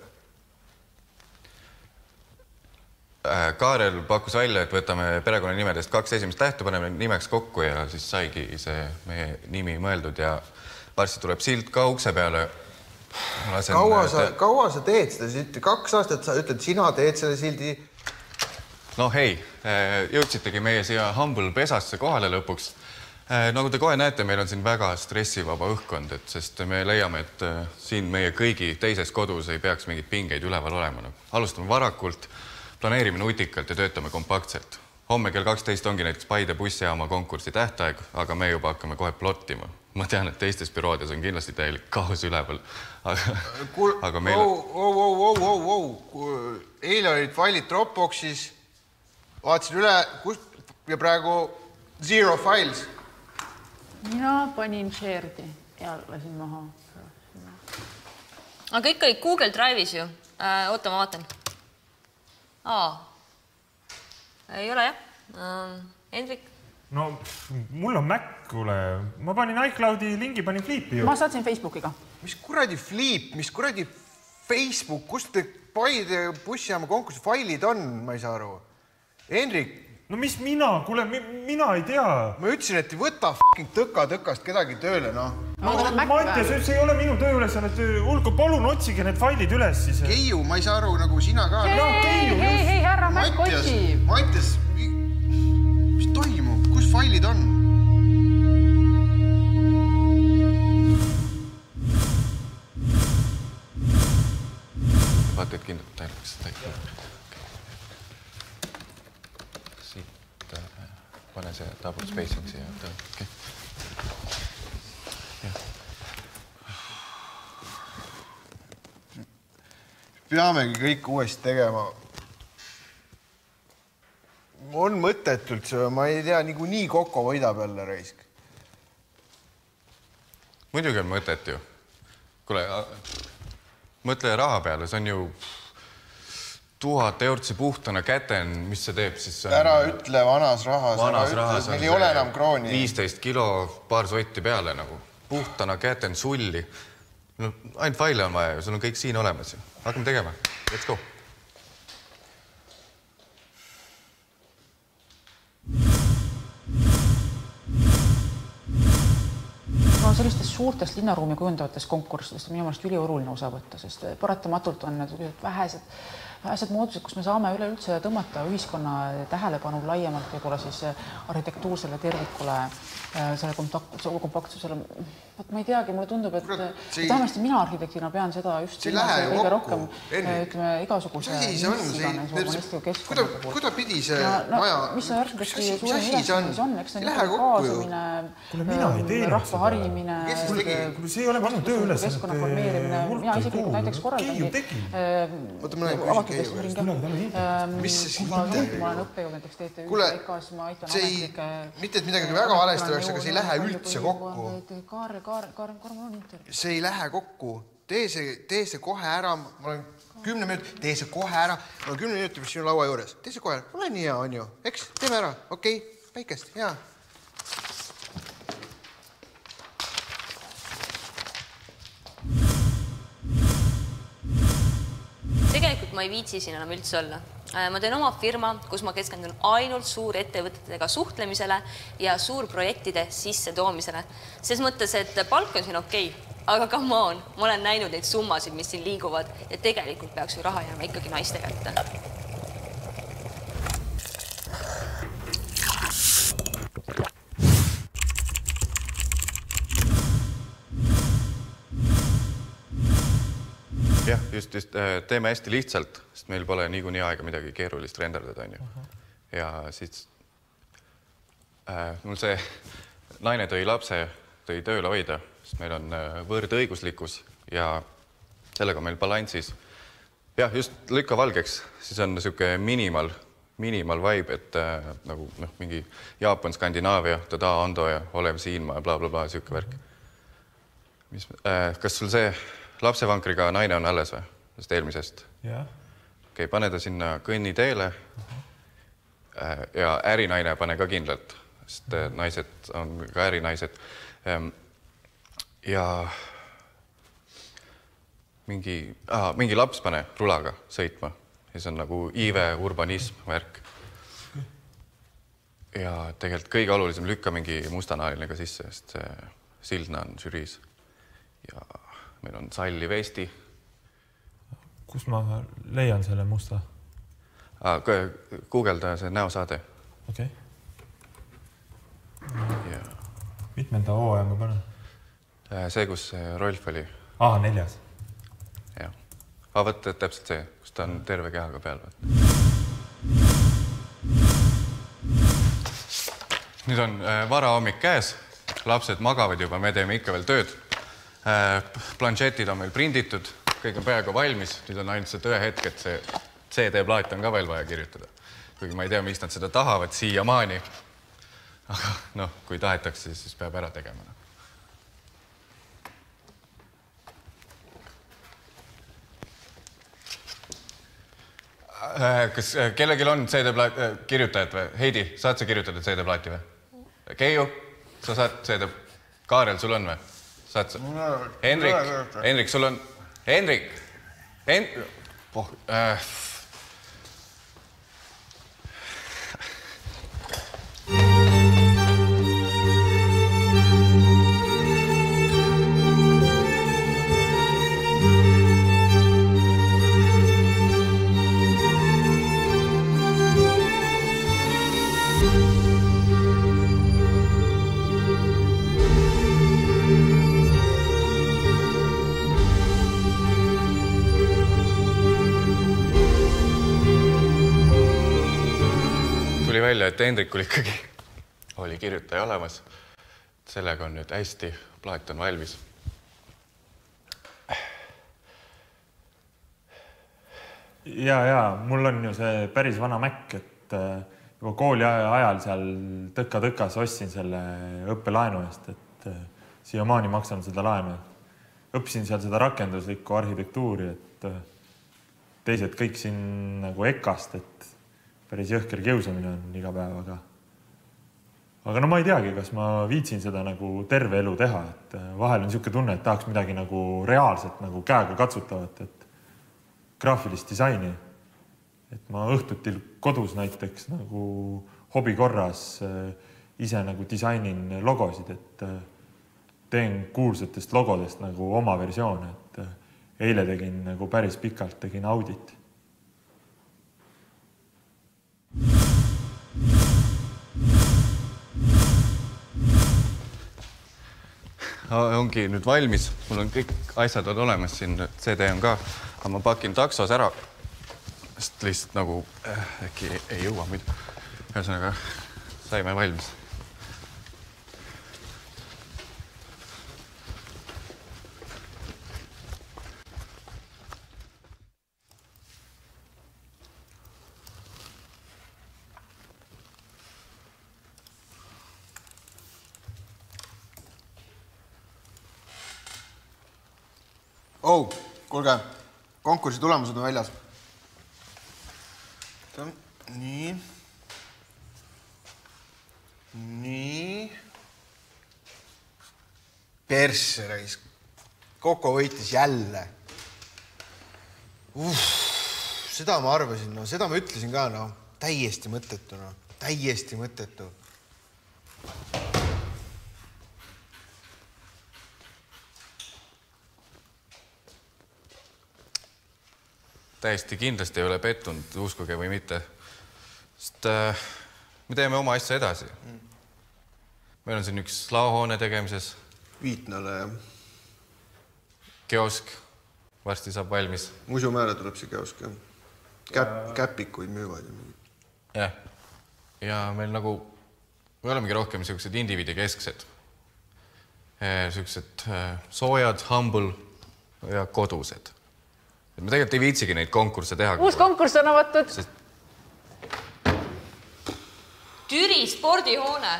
Kaarel pakkus välja, et võtame perekonna nimedest 2 esimest tähte, paneme nimeks kokku ja siis saigi see meie nimi mõeldud ja varsti tuleb silt ka ukse peale. Kaua sa teed seda silti? 2 aastat sa ütled, sina teed selle sildi? Hei, jõudsitegi meie siia Humble pesasse kohale lõpuks. Nagu te kohe näete, meil on siin väga stressivaba õhkkond, sest me leiame, et siin meie kõigi teises kodus ei peaks mingid pingeid üleval olema. Alustame varakult, planeerime nutikalt ja töötame kompaktselt. Homme kell 12 ongi näiteks Paide bussijaama konkursi tähtaeg, aga me juba hakkame kohe plottima. Ma tean, et teistes büroodes on kindlasti täielik kaos üleval. Aga meil... Eile olid failid Dropboxis, vaatasin üle ja praegu 0 files. Mina panin shared'i ja lasin maha. Aga ikka oli Google Drive'is ju. Oota, ma vaatan. Ei ole jah. Hendrik? No, mul on Mac, kuule. Ma panin iCloudi lingi, panin Fliipi ju. Ma saatsin Facebookiga. Mis kuradi Fliip, mis kuradi Facebook, kust te Paide bussijaama konkursi failid on, ma ei saa aru. Hendrik? No mis mina? Kuule, mina ei tea. Ma ütlesin, et võta f***ing tõkast kedagi tööle, noh. Mattias, see ei ole minu töö üles, et Ulko, palun otsige need failid üles siis. Keiu, ma ei saa aru, nagu sina ka. Hei, härra Mäkk otsib. Mattias, mis toimub? Kus failid on? Vaata, et kindlalt täielaks seda. Pane see double spacing siia. Okay. Peamegi kõik uuesti tegema. On mõttetult see, ma ei tea, nii kokko võidab jälle reisk. Muidugi on mõtet ju. Kuule, mõtle raha peale, see on ju 1000 eurot see puhtana käten, mis see teeb siis? Ära ütle vanas rahas, meil ei ole enam krooni. 15 kilo, paar sotti peale nagu. Puhtana käten, sulli. No, ainult faile on vaja ju, sul on kõik siin olemas ju. Hakkame tegema. Let's go. Sellistest suurtest linnaruumi kujundavates konkurssidest on minu meelest ülioluline osa võtta, sest paratamatult on vähesed moodused, kus me saame üleüldse tõmmata ühiskonna tähelepanu laiemalt võib-olla siis arhitektuursele tervikule, selle kompaktsusele. Ma ei teagi, mulle tundub, et vähemasti mina arhitektina pean seda just kõige rohkem igasuguse urbanistliku keskkonna puhul. Kuida pidi see maja? Mis see arhitekti suurem ülesandes on? Eks see on kaasamine, rahva harimine, keskkonna formeerimine. Mina isiklikult näiteks korraldangi avatud mis see siin teeb? Ma olen õppejõud näiteks TTÜ EKAs, ma aitan ametlikke... Mitte, et midagi väga valesti oleks, aga see ei lähe üldse kokku. See ei lähe kokku. Tee see kohe ära. Ma olen 10 minutit. Tee see kohe ära. Ma olen 10 minutit sinu laua juures. Tee see kohe ära. Ole nii hea, on ju. Eks, teeme ära. Okei, päikest. Hea. Tegelikult ma ei viitsi siin enam üldse olla. Ma teen oma firma, kus ma keskendun ainult suurettevõtetega suhtlemisele ja suurprojektide sisse toomisele. Ses mõttes, et palk on siin okei, aga come on, ma olen näinud neid summasid, mis siin liiguvad ja tegelikult peaks ju raha jääma ikkagi naiste kätte. Jah, just teeme hästi lihtsalt, sest meil pole niikuinii aega midagi keerulist renderdada, on ju. Ja siis mul see naine tõi lapse, tõi tööle hoida, sest meil on võrdõiguslikkus ja sellega meil balansis. Jah, just lükka valgeks, siis on niisugune minimal vibe, et nagu mingi Jaapan, Skandinaavia, Tada, Ando ja olev siin ma bla bla bla, niisugune värk. Kas sul see lapsevankriga naine on alles või? Sest eelmisest? Jah. Okei, pane ta sinna kõnniteele ja ärinaine pane ka kindlalt, sest naised on ka ärinaised. Ja mingi laps pane rulaga sõitma. Ja see on nagu IV urbanism värk. Ja tegelikult kõige olulisem lükka mingi mustanahaline ka sisse, sest Sildna on žüriis. Ja meil on salli vesti. Kus ma leian selle musta? Guugelda see näosaade. Okei. Ja Mitmenda hooaja ma panen? See, kus Rolf oli. 4. Jah. Aga võtta täpselt see, kus ta on terve kehaga peal. Nüüd on varahommik käes, lapsed magavad juba, me teeme ikka veel tööd. Planšetid on meil prinditud, kõik on peaaegu valmis, nüüd on ainult see tõehetk, et see CD-plaat on ka veel vaja kirjutada. Kuigi ma ei tea, miks nad seda tahavad siiamaani. Aga kui tahetakse, siis peab ära tegema. Kas kellelgi on CD-plaat kirjutajad või? Heidi, saad sa kirjutada CD-plaati või? Keiu, sa saad CD... Kaarel, sul on või? Saad sa? Henrik, sul on... Henrik! välja, et Hendrikul ikkagi oli kirjutaja olemas. Sellega on nüüd hästi, plaat on valmis. Ja, mul on ju see päris vana Mac, et juba kooli ajal seal tõka-tõkas ostsin selle õppelaenu eest, et siiamaani maksan seda laenu. Õppisin seal seda rakenduslikku arhitektuuri, et teised kõik siin nagu EKA-st, et päris jõhker kiusamine on iga päev, aga no ma ei teagi, kas ma viitsin seda nagu terve elu teha, et vahel on niisugune tunne, et tahaks midagi nagu reaalselt nagu käega katsutavat, et graafilist disaini. Et ma õhtutil kodus näiteks nagu hobi korras ise nagu disainin logosid, et teen kuulsatest logodest nagu oma versioone, et eile tegin nagu päris pikalt, tegin audit. Ongi nüüd valmis, mul on kõik asjad on olemas, siin CD on ka, aga ma pakin taksos ära, sest lihtsalt nagu äkki ei jõua muidu. Ühesõnaga, saime valmis. Kuulge, konkursi tulemused on väljas. Nii. Persse reis. Koko võitis jälle. Seda ma arvasin, seda ma ütlesin ka, täiesti mõttetu, täiesti mõttetu. Täiesti kindlasti ei ole pettunud, uskuge või mitte. Sest me teeme oma asja edasi. Meil on siin üks laohoone tegemises. Viitnale. Kiosk. Varsti saab valmis. Muuseumäärä tuleb see kiosk. Käpikuid müüvad. Jah. Ja meil nagu, me olemegi rohkem sellised indiviidikesksed. Sellised soojad, humble ja kodused. Me tegelikult ei viitsigi neid konkursse teha. Uus konkurss on avatud. Türi spordihoone.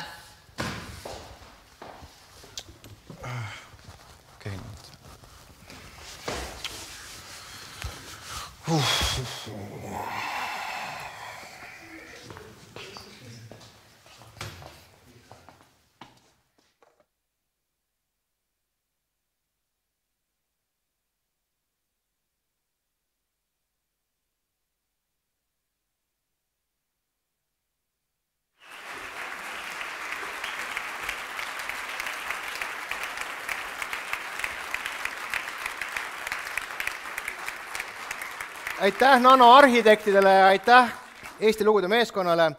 Okei. Aitäh Nano arhitektidele ja aitäh Eesti lugude meeskonnale.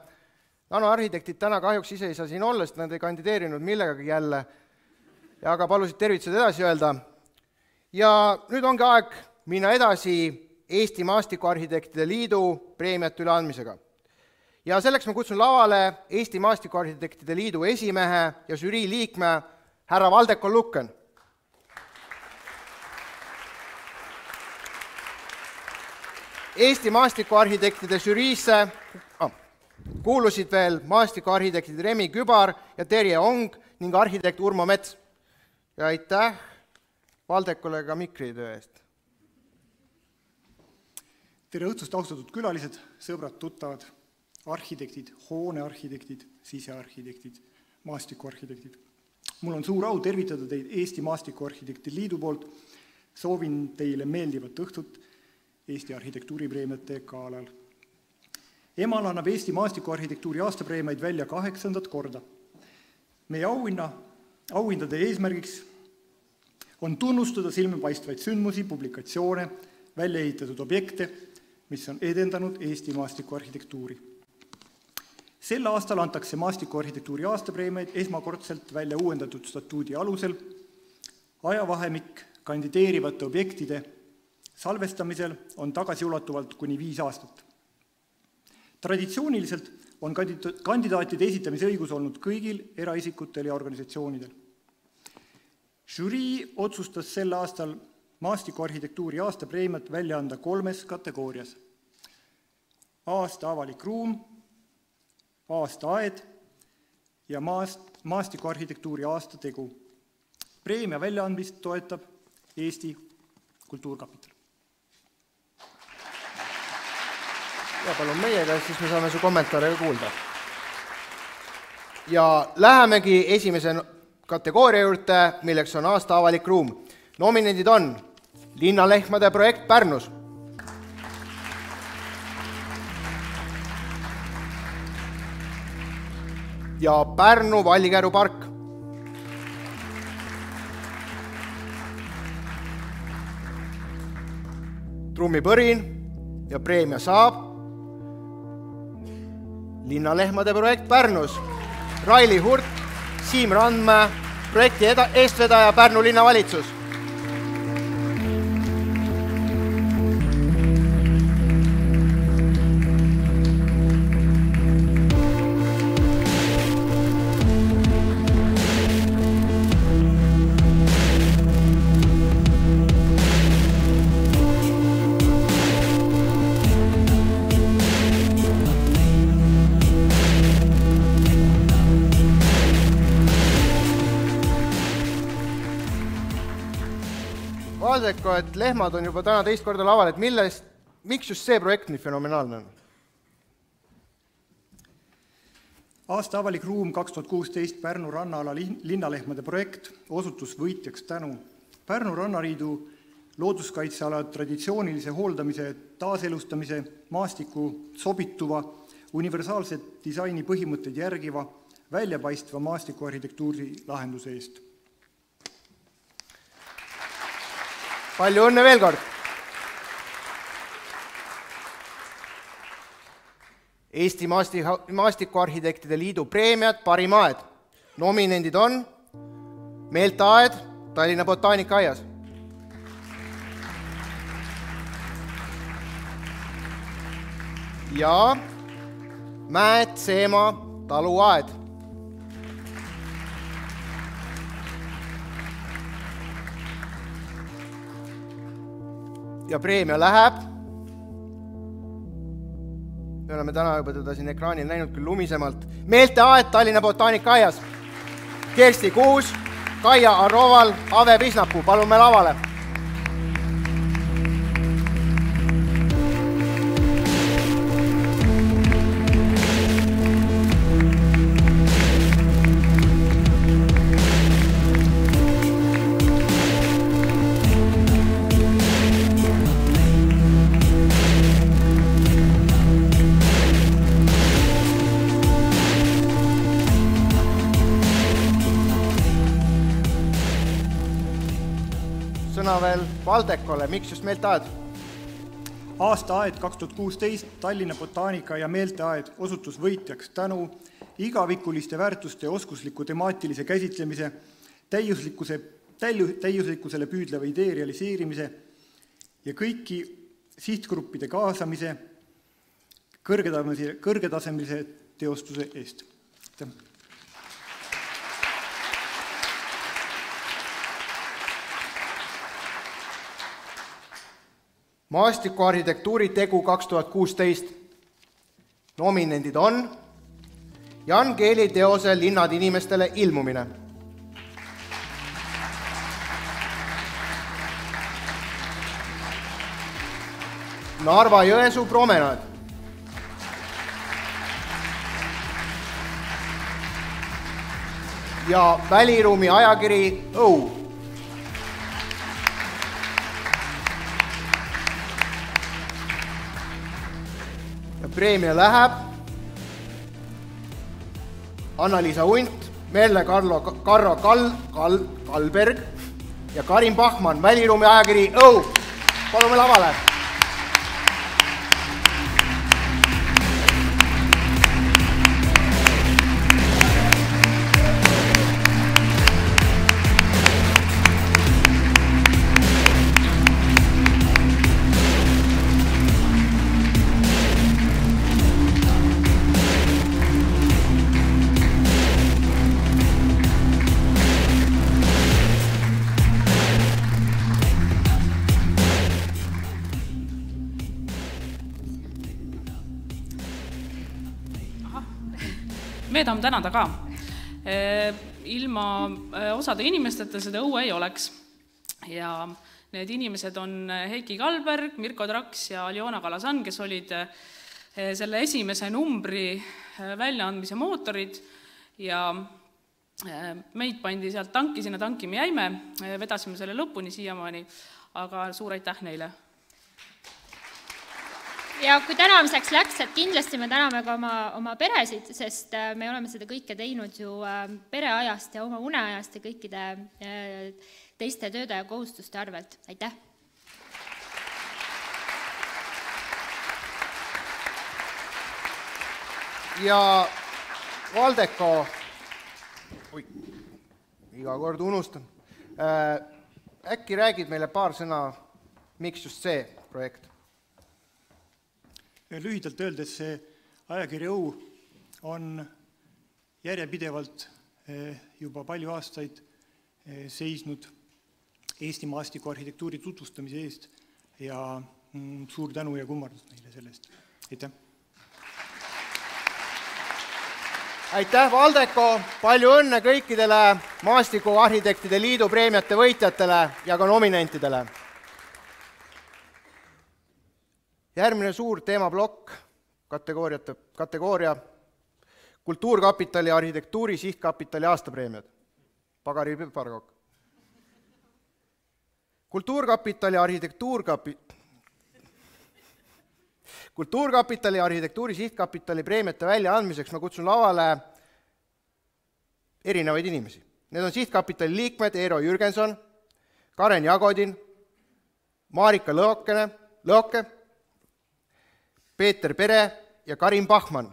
nanoarhitektid täna kahjuks ise ei saa siin olla, sest nad ei kandideerinud millegagi jälle, aga palusid tervitused edasi öelda. Ja nüüd ongi aeg minna edasi Eesti Maastikuarhitektide Liidu preemiate üleandmisega. Ja selleks ma kutsun lavale Eesti Maastikuarhitektide Liidu esimehe ja žürii liikme härra Valdeko Lukken. Eesti maastikuarhitektide žüriisse kuulusid veel maastikuarhitektid Remi Kübar ja Terje Ong ning arhitekt Urmo Mets. Ja aitäh Valdekule ka mikritöö eest. Tere õhtust, austatud külalised, sõbrad, tuttavad, arhitektid, hoonearhitektid, sisearhitektid, maastikuarhitektid. Mul on suur au tervitada teid Eesti Maastikuarhitektide Liidu poolt. Soovin teile meeldivat õhtut Eesti arhitektuuripreemiate galal. Emal annab Eesti maastikuarhitektuuri aastapreemiaid välja 8. korda. Meie auhindade eesmärgiks on tunnustada silmapaistvaid sündmusi, publikatsioone, välja ehitatud objekte, mis on edendanud Eesti maastikuarhitektuuri. Sel aastal antakse maastikuarhitektuuri aastapreemiaid esmakordselt välja uuendatud statuudi alusel. Ajavahemik kandideerivate objektide salvestamisel on tagasiulatuvalt kuni 5 aastat. Traditsiooniliselt on kandidaatide esitamise õigus olnud kõigil eraisikutel ja organisatsioonidel. Žürii otsustas sel aastal maastikuarhitektuuri aastapreemiat välja anda 3 kategoorias. Aasta avalik ruum, aasta aed ja maastikuarhitektuuri aasta tegu. Preemia väljaandmist toetab Eesti Kultuurkapital. Ja palun meiega, siis me saame su kommentaare kuulda. Ja lähemegi esimese kategooria juurde, milleks on aasta avalik ruum. Nominendid on Linnalehmade projekt Pärnus, ja Pärnu Vallikäru park, trummipõrin ja preemia saab Linnalehmade projekt Pärnus, Raili Hurt, Siim Randmäe, projekti eestvedaja Pärnu linnavalitsus. Valdeko, et lehmad on juba täna teist korda laval, et miks just see projekt nii fenomenaalne on? Aasta avalik ruum 2016 Pärnu rannaala linnalehmade projekt osutus võitjaks tänu Pärnu rannariidu looduskaitseala traditsioonilise hooldamise, taaselustamise, maastiku sobituva, universaalse disaini põhimõtteid järgiva, väljapaistva maastikuarhitektuuri lahenduse eest. Palju õnne veel kord! Eesti Maastikuarhitektide Liidu preemiad Parim aed. Nominendid on Meelteaed Tallinna Botaanikaias, ja Mäed Seema taluaed. Ja preemia läheb, me oleme täna juba teda siin ekraanil näinud küll lumisemalt, Meelteaed Tallinna Botaanikaias, Kersti Kuus, Kaia Arroval, Ave Pisnapuu, palume lavale. Sõna veel Valdekole, miks just Meelteaed? aastaaed 2016 Tallinna Botaanika- ja Meelteaed osutus võitjaks tänu igavikuliste väärtuste ja oskusliku temaatilise käsitlemise, täiuslikkusele püüdleva idee realiseerimise ja kõiki sihtgruppide kaasamise kõrgetasemelise teostuse eest. Maastikuarhitektuuri tegu 2016. Nominendid on Jan Keeli teose Linnad inimestele ilmumine, Narva Jõesuu promenaad, ja väliruumi ajakiri Õu. Ja preemia läheb Anna-Liisa Unt, Merle Karro Kalberg ja Karin Bachmann, väliruumi ajakiri Õu. Palume lavale. Me tahame tänada ka. Ilma osade inimesteta seda õue ei oleks. Ja need inimesed on Heiki Kalberg, Mirko Traks ja Aljona Kalasan, kes olid selle esimese numbri väljaandmise mootorid ja meid pandi sealt tanki, sinna tanki me jäime, vedasime selle lõpuni siiamaani, aga suur aitäh neile. Ja kui tänamiseks läks, et kindlasti me täname ka oma peresid, sest me oleme seda kõike teinud ju pereajast ja oma uneajast ja kõikide teiste tööde ja kohustuste arvelt. Aitäh! Ja Valdeko, iga kord unustan, äkki räägid meile paar sõna, miks just see projekt? Lühidalt öeldes see ajakiri Õu on järjepidevalt juba palju aastaid seisnud Eesti maastikuarhitektuuri tutvustamise eest ja suur tänu ja kummardus neile sellest. Aitäh! Aitäh, Valdeko! Palju õnne kõikidele Maastikuarhitektide Liidu preemiate võitjatele ja ka nominentidele. Järgmine suur teemaplokk, kategooria Kultuurkapitali arhitektuuri sihtkapitali aastapreemiad. Pagari Pargok. Kultuurkapitali arhitektuuri sihtkapitali preemiate väljaandmiseks ma kutsun lavale erinevaid inimesi. Need on sihtkapitali liikmed Eero Jürgenson, Karen Jagodin, Marika Lõoke, Peeter Pere ja Karin Bachmann.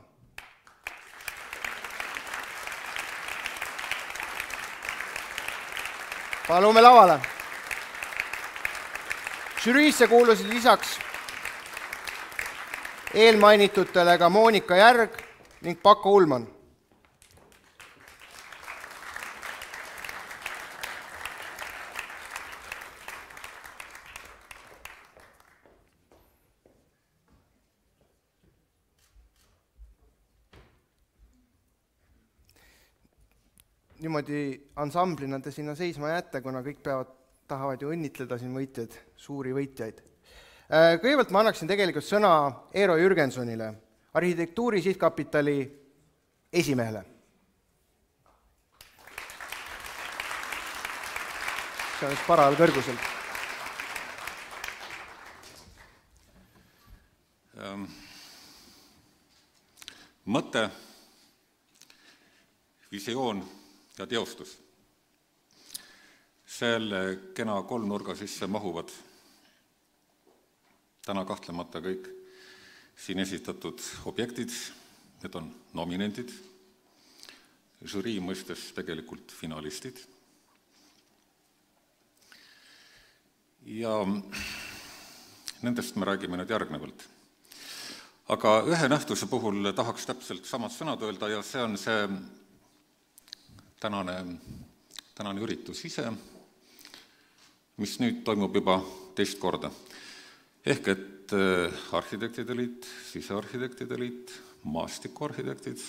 Palume lavale. Žüriisse kuulusid lisaks eelmainitutele ka Moonika Järg ning Pakko Ullmann. Niimoodi ansamblina te sinna seisma jääte, kuna kõik tahavad ju õnnitleda siin võitjaid, suuri võitjaid. Kõigepealt ma annaksin tegelikult sõna Eero Jürgensonile, arhitektuuri sihtkapitali esimehele. See on paral kõrgusel. Mõte, visioon ja teostus. Selle kena kolmnurga sisse mahuvad täna kahtlemata kõik siin esitatud objektid, need on nominendid, žürii mõistes tegelikult finalistid. Ja nendest me räägime nüüd järgnevalt. Aga ühe nähtuse puhul tahaks täpselt samad sõnad öelda ja see on see tänane üritus ise, mis nüüd toimub juba teist korda. Ehk et arhitektide liit, sisearhitektide liit, maastikuarhitektid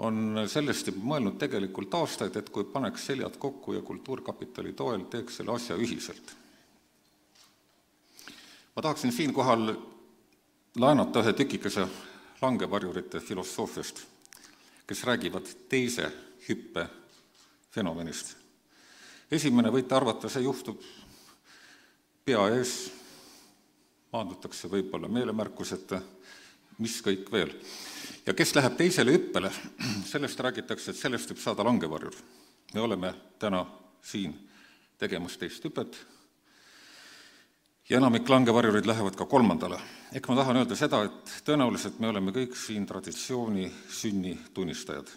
on sellest juba mõelnud tegelikult aastaid, et kui paneks seljad kokku ja Kultuurkapitali toel teeks selle asja ühiselt. Ma tahaksin siinkohal laenata ühe tükikese langevarjurite filosoofiast, kes räägivad teise hüppe fenomenist. Esimene võite arvata, see juhtub pea ees, maandutakse võib-olla meelemärkuseta, mis kõik veel. Ja kes läheb teisele hüppele, sellest räägitakse, et sellest võib saada langevarjur. Me oleme täna siin tegemas teist hüpet ja enamik langevarjurid lähevad ka kolmandale. Ehk ma tahan öelda seda, et tõenäoliselt me oleme kõik siin traditsiooni sünni tunnistajad.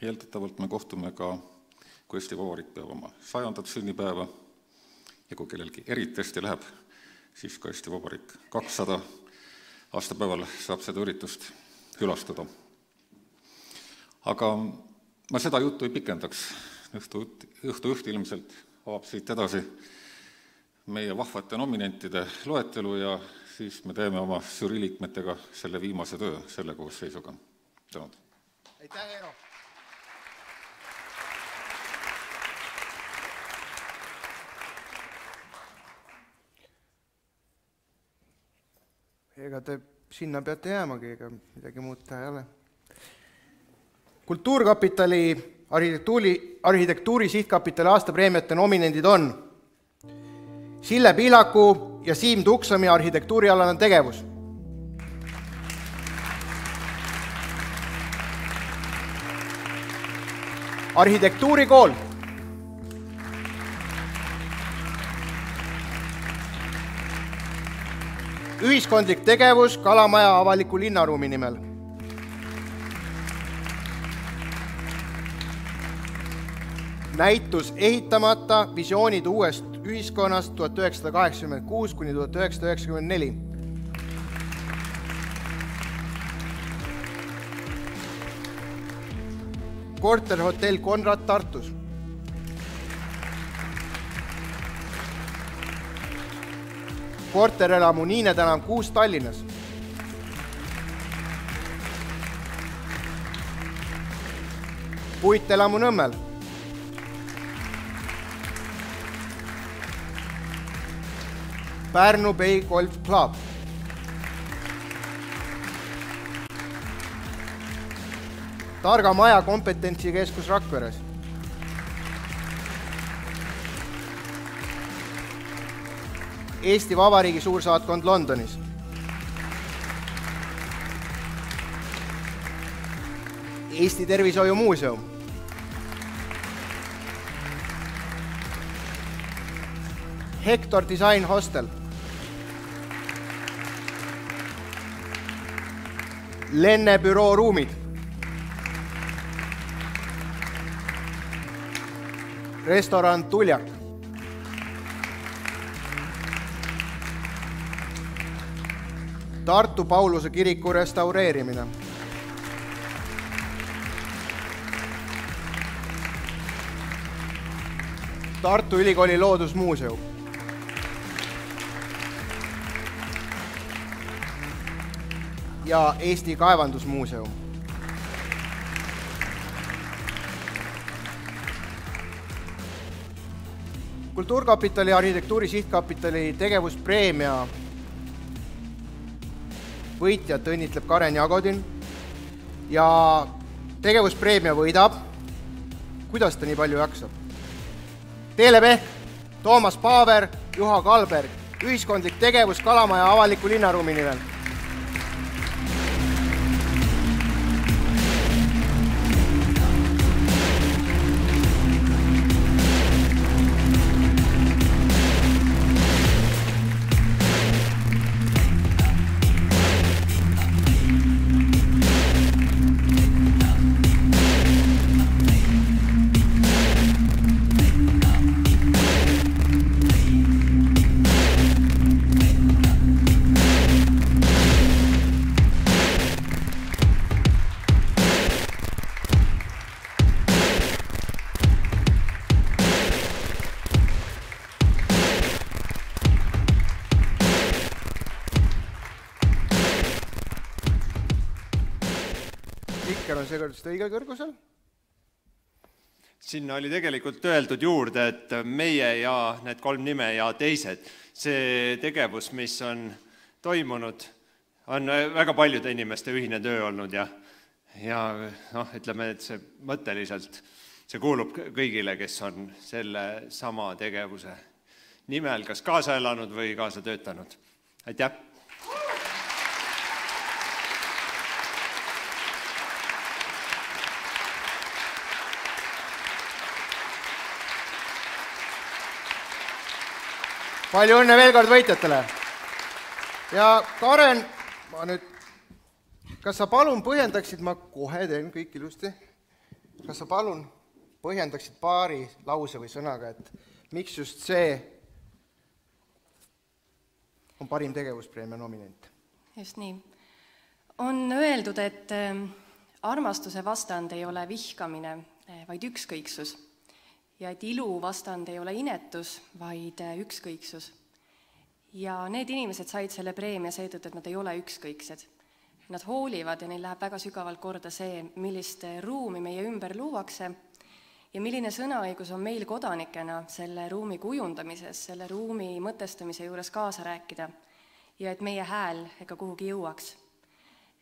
Eeldatavalt me kohtume ka, kui Eesti Vabariik peab oma 100. sünnipäeva ja kui kellelgi eriti hästi läheb, siis ka Eesti Vabariik 200 aastapäeval saab seda üritust külastada. Aga ma seda juttu ei pikendaks. Õhtujuht ilmselt avab siit edasi meie vahvate nominentide loetelu ja siis me teeme oma žüriiliikmetega selle viimase töö selle koosseisuga. Tänud. Aitäh, Eero! Ega te sinna peate jäämagi, ega midagi muud teha ei ole. Kultuurkapitali arhitektuuri sihtkapitali aastapreemiate nominendid on Sille Pihlaku ja Siim Tuksami arhitektuurialane tegevus. Arhitektuurikool. Ühiskondlik tegevus Kalamaja avaliku linnaruumi nimel. Näitus ehitamata visioonid uuest ühiskonnast 1986 kuni 1994. Korterhotell Konrad Tartus. Korterelamu Niine tänav 6 Tallinnas. Puitelamu Nõmmel. Pärnu Bay Golf Club. Targa Maja kompetentsikeskus Rakveres. Eesti Vabariigi suursaatkond Londonis. Eesti Tervishoiumuuseum. Hector Design Hostel. Lennebüroo ruumid. Restoran Tuljak. Tartu Pauluse kiriku restaureerimine. Tartu Ülikooli loodusmuuseum. Ja Eesti Kaevandusmuuseum. Kultuurkapitali arhitektuuri sihtkapitali tegevuspreemia võitjat õnnitleb Karen Jagodin ja tegevuspreemia võidab, kuidas ta nii palju jaksab? Teele Pehk, Toomas Paaver, Juha Kalberg, ühiskondlik tegevus Kalamaja avaliku linnaruumi nimel. Peeter on seekord õigel kõrgusel. Sinna oli tegelikult öeldud juurde, et meie ja need 3 nime ja teised, see tegevus, mis on toimunud, on väga paljude inimeste ühine töö olnud ja ütleme, et see mõtteliselt, see kuulub kõigile, kes on selle sama tegevuse nimel kas kaasa elanud või kaasa töötanud. Aitäh! Palju õnne veel kord võitjatele. Ja Karen, kas sa palun põhjendaksid, ma kohe teen kõik ilusti, kas sa palun põhjendaksid paari lause või sõnaga, et miks just see on parim tegevuspreemia nominent? Just nii. On öeldud, et armastuse vastand ei ole vihkamine, vaid ükskõiksus. Ja et ilu vastand ei ole inetus, vaid ükskõiksus. Ja need inimesed said selle preemia seetõttu, et nad ei ole ükskõiksed. Nad hoolivad ja neil läheb väga sügavalt korda see, millist ruumi meie ümber luuakse ja milline sõnaõigus on meil kodanikena selle ruumi kujundamises, selle ruumi mõtestamise juures kaasa rääkida ja et meie hääl ega kuhugi jõuaks.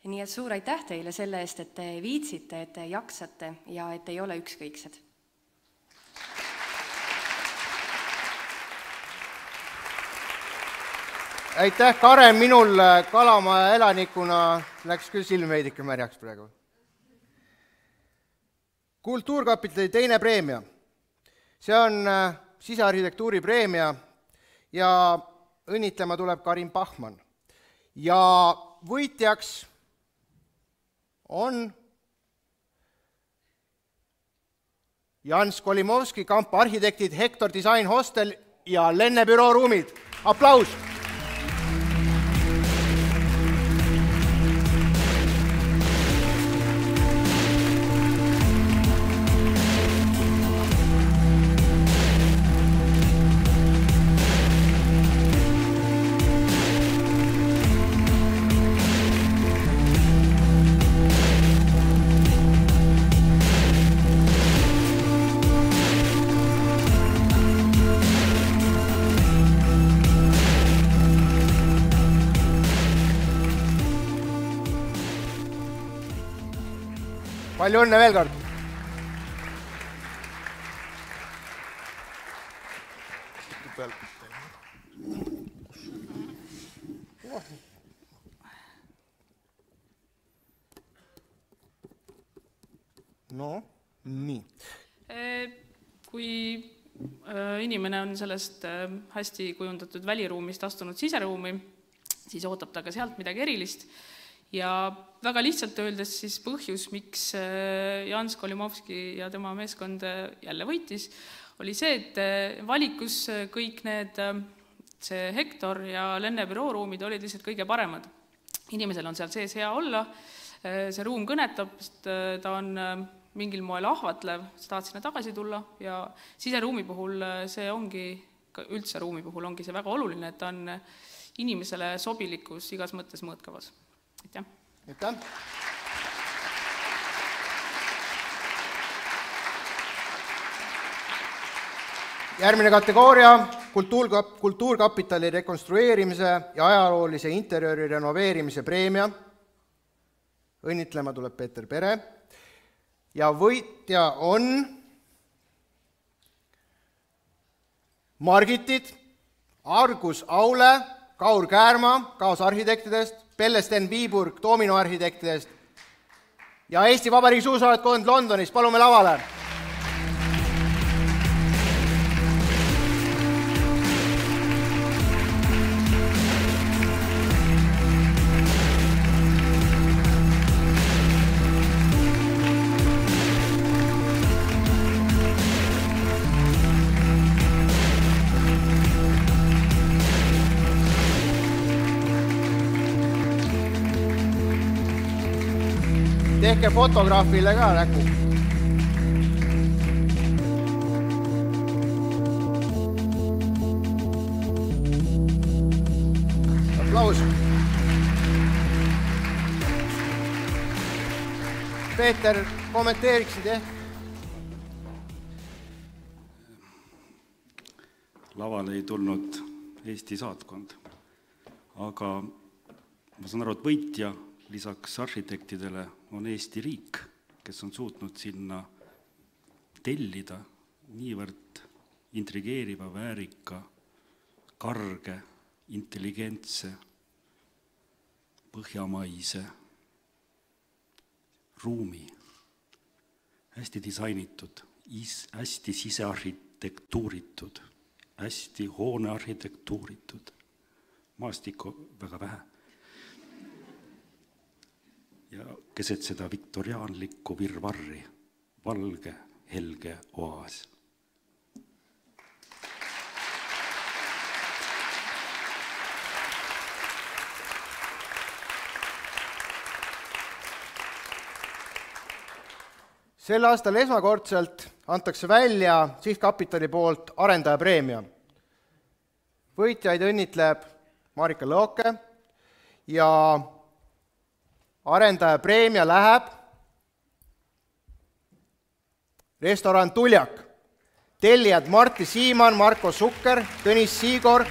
Nii et suur aitäh teile selle eest, et te viitsite, et te jaksate ja et ei ole ükskõiksed. Aitäh, Karen, minul Kalamaja elanikuna läks küll silm veidike märjaks praegu. Kultuurkapitali teine preemia. See on sisearhitektuuri preemia ja õnnitlema tuleb Karin Pahman. Ja võitjaks on Jans Kolimovski, Kamp arhitektid, Hector Design Hostel ja Lenne büroo ruumid. Aplaus! Palju õnne veel kord! No, nii. Kui inimene on sellest hästi kujundatud väliruumist astunud siseruumi, siis ootab ta ka sealt midagi erilist. Ja väga lihtsalt öeldes siis põhjus, miks Jans Kolimovski ja tema meeskond jälle võitis, oli see, et valikus kõik need, see Hector ja Lenne büroo ruumid olid lihtsalt kõige paremad. Inimesel on seal sees hea olla, see ruum kõnetab, sest ta on mingil moel ahvatlev, sa tahad sinna tagasi tulla ja siseruumi puhul see ongi, üldse ruumi puhul ongi see väga oluline, et ta on inimesele sobilikus igas mõttes mõõtkavas. Aitäh! Aitäh! Järgmine kategooria, kultuurkapitali rekonstrueerimise ja ajaloolise interjööri renoveerimise preemia. Õnnitlema tuleb Peeter Pere. Ja võitja on Margitit, Argus Aule, Kaur Käärma, kaasarhitektidest, Pelle Sten Viiburg Domino arhitektidest ja Eesti Vabariigi suursaatkond Londonis. Palume lavale. Tehke fotograafile ka nägu. Aplaus. Peeter, kommenteeriksid ehk? Lavale ei tulnud Eesti saatkond, aga ma saan aru, et võitja lisaks arhitektidele on Eesti riik, kes on suutnud sinna tellida niivõrd intrigeeriva, väärika, karge, intelligentse, põhjamaise ruumi, hästi disainitud, hästi sisearhitektuuritud, hästi hoonearhitektuuritud, maastikku väga vähe. Ja keset seda viktoriaanlikku virvarri, valge, helge oaas. Sel aastal esmakordselt antakse välja sihtkapitali poolt arendajapreemia. Võitjaid õnnitleb Marika Lõoke ja arendajapreemia läheb restoran Tuljak. Tellijad Martti Siimann, Marko Sukker, Tõnis Siigor,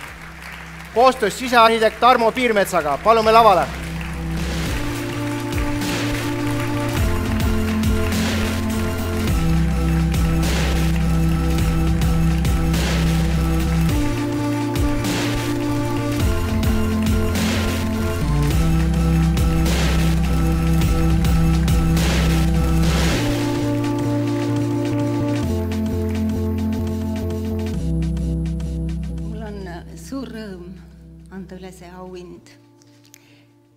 koostöös sisearhitekt Tarmo Piirmetsaga. Palume lavale.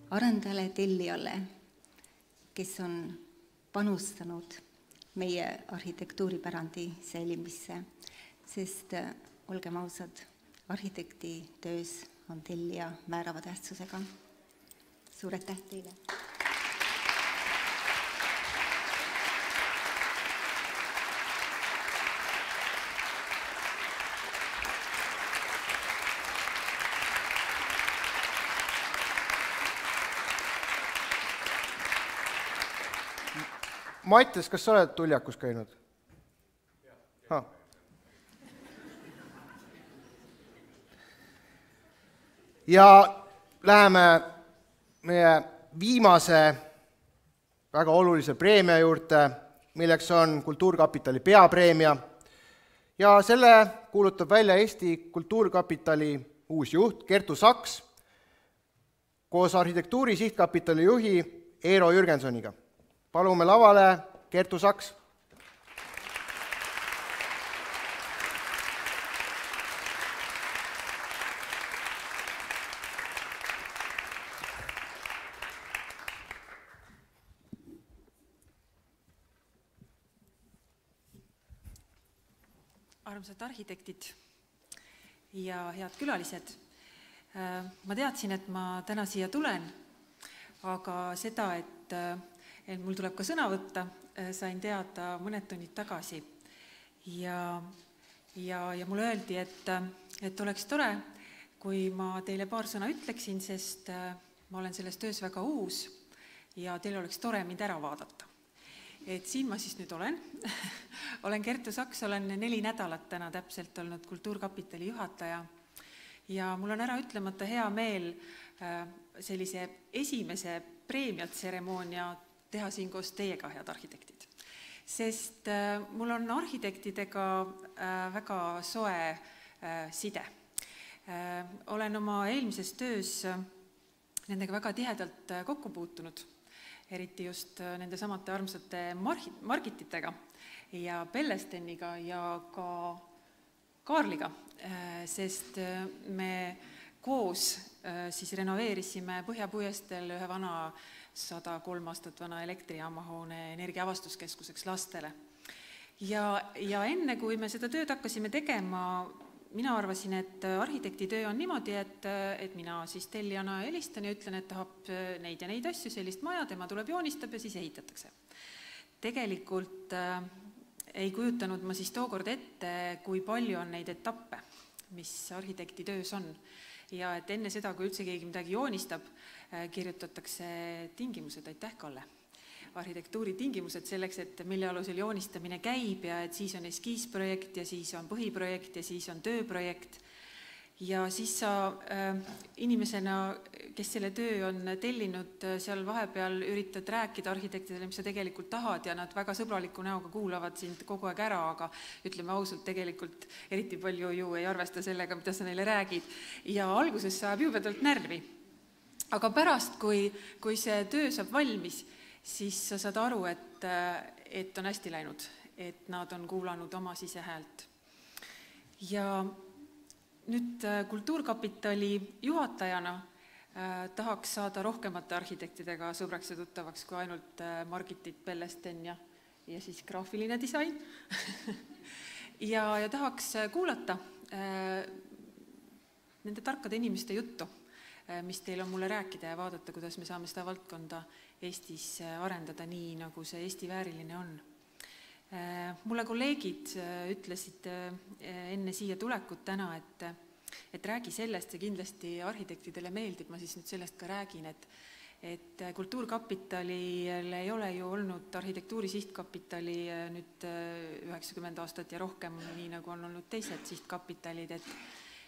Arendajale, tellijale, kes on panustanud meie arhitektuuripärandi säilimisse, sest olgem ausad, arhitekti töös on tellija määrava tähtsusega. Suur aitäh teile! Mattias, kas sa oled Tuljakus käinud? Ja läheme meie viimase väga olulise preemia juurde, milleks on Kultuurkapitali peapreemia. Ja selle kuulutab välja Eesti Kultuurkapitali uus juht Kertu Saks koos arhitektuuri sihtkapitali juhi Eero Jürgensoniga. Palume lavale Kertu Saks. Armsad arhitektid ja head külalised. Ma teadsin, et ma täna siia tulen, aga seda, et mul tuleb ka sõna võtta, sain teada mõned tunnid tagasi. Ja mulle öeldi, et oleks tore, kui ma teile paar sõna ütleksin, sest ma olen selles töös väga uus ja teil oleks tore mind ära vaadata. Et siin ma siis nüüd olen. Olen Kertu Saks, olen 4 nädalat täna täpselt olnud Kultuurkapitali juhataja ja mul on ära ütlemata hea meel sellise esimese preemiatseremoonia teha siin koos teiega, head arhitektid. Sest mul on arhitektidega väga soe side. Olen oma eelmises töös nendega väga tihedalt kokku puutunud, eriti just nende samate armsate Margititega ja Pellesteniga ja ka Kaarliga, sest me koos siis renoveerisime Põhjapuiesteel ühe vana 103 aastat vana elektrijaamahoone energiaavastuskeskuseks lastele. Ja enne, kui me seda tööd hakkasime tegema, mina arvasin, et arhitekti töö on niimoodi, et mina siis tellijana helistan ja ütlen, et tahab neid ja neid asju, sellist maja, tema tuleb joonistab ja siis ehitatakse. Tegelikult ei kujutanud ma siis tookord ette, kui palju on neid etappe, mis arhitekti töös on. Ja et enne seda, kui üldse keegi midagi joonistab, kirjutatakse tingimused, aitäh Kalle. arhitektuuri tingimused selleks, et mille alusel joonistamine käib ja et siis on eskiisprojekt ja siis on põhiprojekt ja siis on tööprojekt. Ja siis sa inimesena, kes selle töö on tellinud, seal vahepeal üritad rääkida arhitektidele, mis sa tegelikult tahad ja nad väga sõbraliku näoga kuulavad sind kogu aeg ära, aga ütleme ausalt, tegelikult eriti palju ju ei arvesta sellega, mida sa neile räägid. Ja alguses saab jubedalt närvi. Aga pärast, kui see töö saab valmis, siis sa saad aru, et on hästi läinud, et nad on kuulanud oma sisehäält. Ja nüüd Kultuurkapitali juhatajana tahaks saada rohkemate arhitektidega sõbraks ja tuttavaks kui ainult Margitit Pellesten ja siis graafiline disain. ja tahaks kuulata nende tarkade inimeste juttu, mis teil on mulle rääkida ja vaadata, kuidas me saame seda valdkonda Eestis arendada nii, nagu see Eesti vääriline on. Mulle kolleegid ütlesid enne siia tulekut täna, et räägi sellest ja kindlasti arhitektidele meeldib, ma siis nüüd sellest ka räägin, et Kultuurkapitalil ei ole ju olnud arhitektuuri sihtkapitali nüüd 90 aastat ja rohkem, nii nagu on olnud teised sihtkapitalid,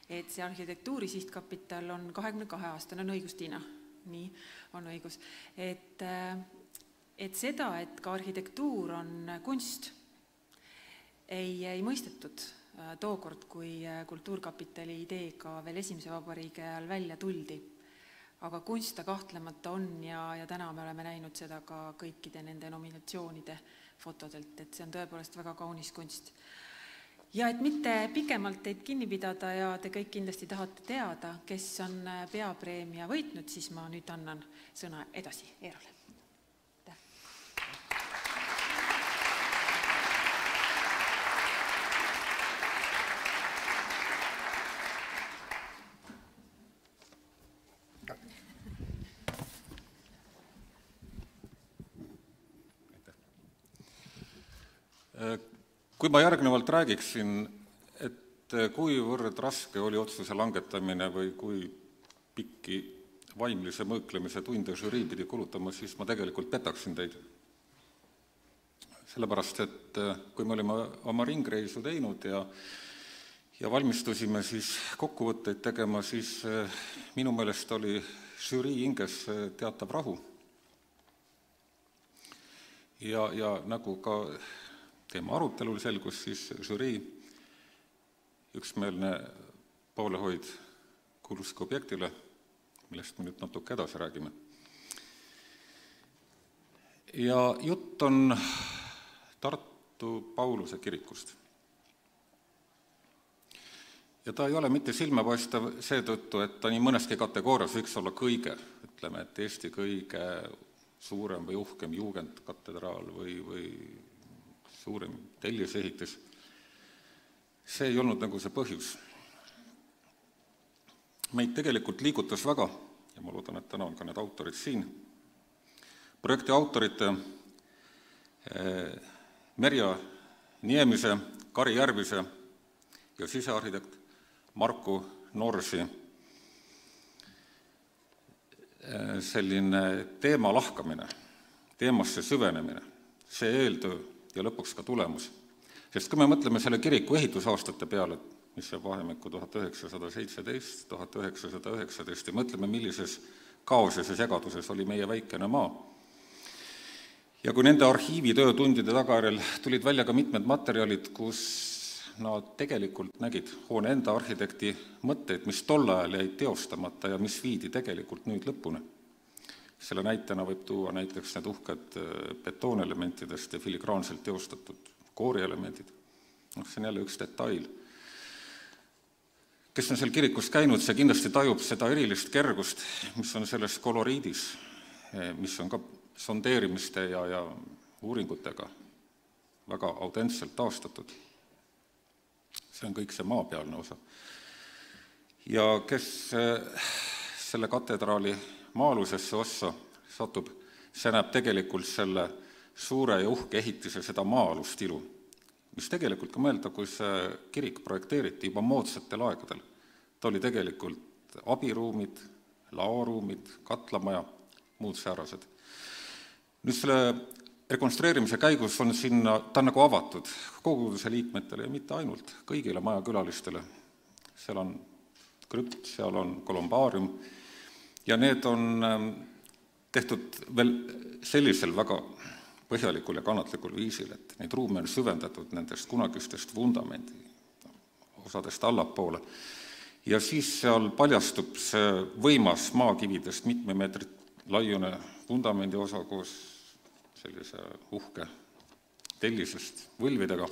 et see arhitektuuri sihtkapital on 22 aastane, on õigus, Tiina? Nii, on õigus. Et seda, et ka arhitektuur on kunst, ei mõistetud tookord, kui Kultuurkapitali ideega veel esimese vabariigi ajal välja tuldi. Aga kunst ta kahtlemata on ja täna me oleme näinud seda ka kõikide nende nominatsioonide fotodelt, et see on tõepoolest väga kaunis kunst. Ja et mitte pikemalt teid kinni pidada ja te kõik kindlasti tahate teada, kes on peapreemia võitnud, siis ma nüüd annan sõna edasi Eerole. Kui ma järgnevalt räägiksin, et kuivõrd raske oli otsuse langetamine või kui pikki vaimlise mõõklemise tunde žürii pidi kulutama, siis ma tegelikult petaksin teid. Sellepärast, et kui me olime oma ringreisu teinud ja valmistusime siis kokkuvõtteid tegema, siis minu meelest oli žürii hinges teatav rahu. Ja nagu ka teema arutelul selgus, siis žürii üksmeelne poolehoid kuuluski objektile, millest me nüüd natuke edasi räägime. Ja jutt on Tartu Pauluse kirikust. Ja ta ei ole mitte silmapaistev seetõttu, et ta nii mõneski kategoorias võiks olla kõige, ütleme, et Eesti kõige suurem või uhkem juugendkatedraal või suurem tellisehitis. See ei olnud nagu see põhjus. Meid tegelikult liigutas väga, ja ma loodan, et täna on ka need autorid siin, projekti autorite Merja Niemise, Kari Järvise ja sisearhitekt Marku Norsi selline teema lahkamine, teemasse süvenemine, see eeltöö ja lõpuks ka tulemus. Sest kui me mõtleme selle kiriku ehitusaastate peale, mis jääb vahemikku 1917, 1919 ja mõtleme, millises kaoses ja segaduses oli meie väikene maa. Ja kui nende arhiivitöötundide tagajärjel tulid välja ka mitmed materjalid, kus nad tegelikult nägid hoone enda arhitekti mõtteid, mis tol ajal jäid teostamata ja mis viidi tegelikult nüüd lõpuni. Selle näitena võib tuua näiteks need uhked betoonelementidest ja filigraanselt teostatud koorielemendid. See on jälle üks detail. Kes on seal kirikus käinud, see kindlasti tajub seda erilist kergust, mis on selles koloriidis, mis on ka sondeerimiste ja uuringutega väga autentselt taastatud. See on kõik see maapealne osa. Ja kes selle katedraali maalusesse ossa satub, see näeb tegelikult selle suure ja uhke ehitise seda maa-alustilu, mis tegelikult ka mõelda, kui see kirik projekteeriti juba moodsatel aegadel. Ta oli tegelikult abiruumid, laoruumid, katlamaja, muud säärased. Nüüd selle rekonstrueerimise käigus on sinna, ta on nagu avatud koguduse liikmetele ja mitte ainult, kõigile majakülalistele. Seal on krüpt, seal on kolumbaarium ja need on tehtud veel sellisel väga põhjalikul ja kannatlikul viisil, et neid ruume on süvendatud nendest kunagistest vundamendi osadest allapoole. Ja siis seal paljastub see võimas maakividest mitme meetrit laiune vundamendi osa koos sellise uhke tellisest võlvidega.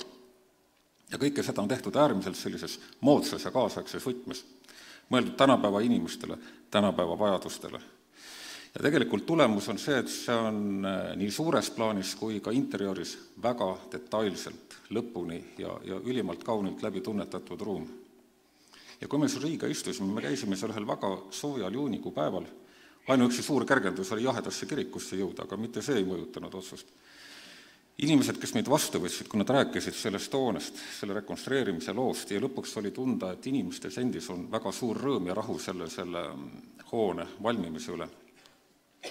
Ja kõike seda on tehtud äärmiselt sellises moodsas ja kaasaegses võtmes, mõeldud tänapäeva inimestele, tänapäeva vajadustele. Ja tegelikult tulemus on see, et see on nii suures plaanis kui ka interiooris väga detailselt lõpuni ja ülimalt kaunilt läbi tunnetatud ruum. Ja kui me žüriiga istusime, me käisime seal ühel väga soojal juunikuu päeval, ainuüksi suur kergendus oli jahedasse kirikusse jõuda, aga mitte see ei mõjutanud otsust. Inimesed, kes meid vastu võtsid, kui nad rääkisid sellest hoonest, selle rekonstrueerimise loost ja lõpuks oli tunda, et inimestes endis on väga suur rõõm ja rahu selle hoone valmimise üle.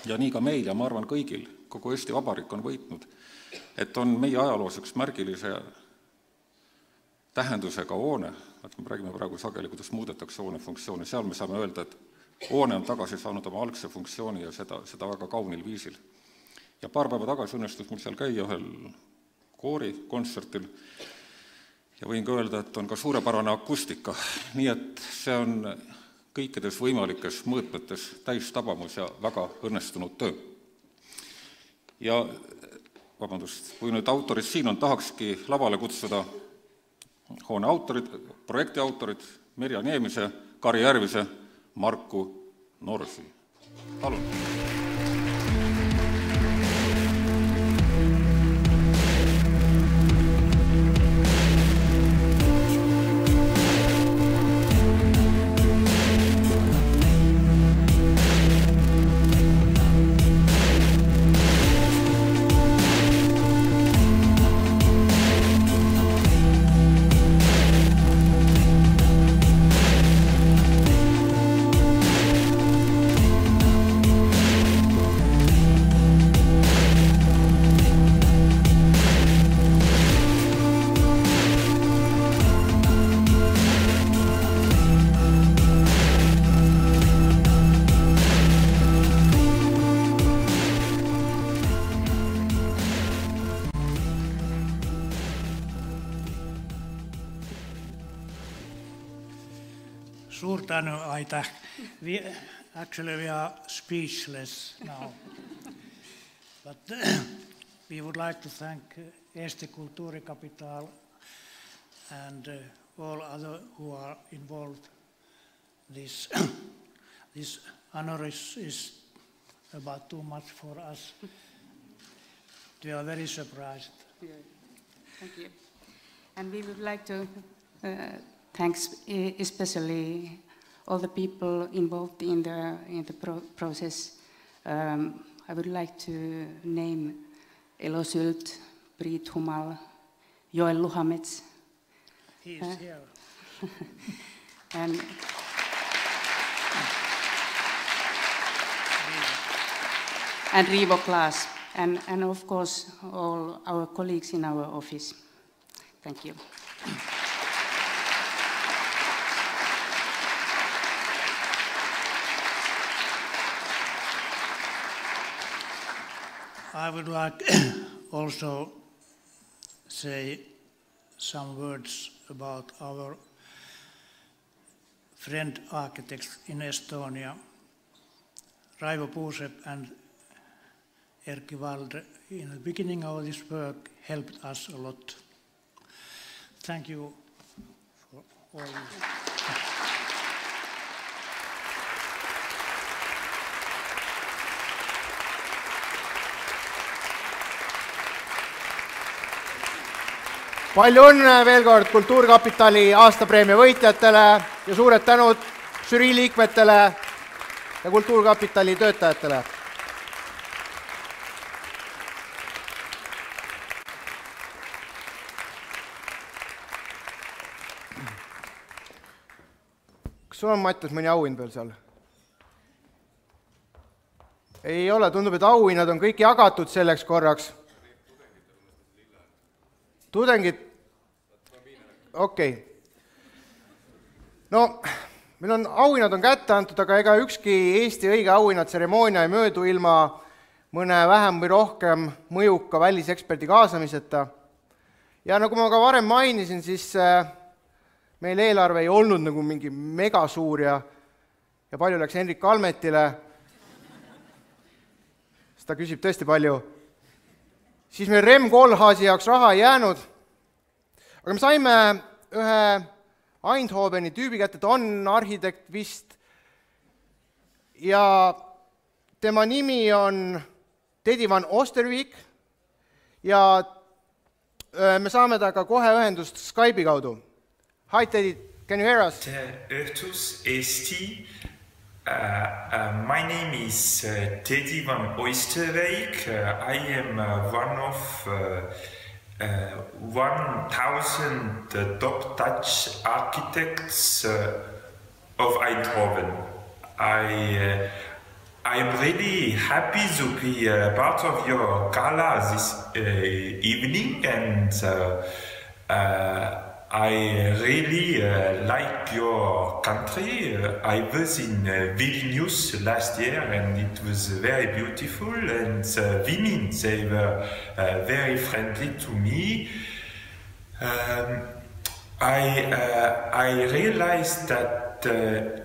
Ja nii ka meil ja ma arvan kõigil, kogu Eesti Vabariik on võitnud, et on meie ajaloos üks märgilise tähendusega hoone, et me räägime praegu sageli, kuidas muudetakse hoone funktsiooni, seal me saame öelda, et hoone on tagasi saanud oma algse funktsiooni ja seda väga kaunil viisil. Ja paar päeva tagasi õnnestus mul seal käia ühel koorikontsertil ja võin ka öelda, et on ka suurepärane akustika, nii et see on kõikides võimalikes mõõtmetes täistabamus ja väga õnnestunud töö. Ja vabandust, kui nüüd autorid siin on, tahakski lavale kutsuda hoone autorid, projekti autorid Merja Neemise, Kari Järvise, Marku Norsi. Palun! Aitäh. Actually, we are speechless now. But we would like to thank Eesti Kulttuurikapital and all other who are involved. This honor is about too much for us. We are very surprised. Yeah. Thank you. And we would like to thanks especially all the people involved in the process. I would like to name Elo Sült, Priit Humal, Joel Luhamets. He is here. and Rivo Klaas, and of course all our colleagues in our office. Thank you. I would like also say some words about our friend architects in Estonia, Raivo Puusep and Erkki Valde. In the beginning of this work helped us a lot. Thank you for all this. Palju õnne veel kord Kultuurkapitali aastapreemia võitjatele ja suured tänud žürii liikmetele ja Kultuurkapitali töötajatele. Kas sul on, Mattias, mõni auhind veel seal? ei ole, tundub, et auhinnad on kõik jagatud selleks korraks. Tudengid, okei. No, meil on auhinnad on kätte antud, aga ega ükski Eesti õige auhinnatseremoonia ei möödu ilma mõne vähem või rohkem mõjuka väliseksperdi kaasamiseta. Ja nagu ma ka varem mainisin, siis meil eelarve ei olnud nagu mingi megasuur ja palju läks Henrik Kalmetile, ta küsib tõesti palju, siis meil Rem Koolhaasi jaoks raha ei jäänud, aga me saime ühe Eindhoveni tüübi kätte, ta on arhitekt vist, ja tema nimi on Teddy van Oosterwijk ja me saame temaga kohe ühendust Skype'i kaudu. Hi Teddy, can you hear us? Õhtus Eesti. My name is Teddy van Oosterwijk. I am one of 1,000 top Dutch architects of Eindhoven. I am really happy to be part of your gala this evening, and I really like your country. I was in Vilnius last year and it was very beautiful, and women, they were very friendly to me. I realized that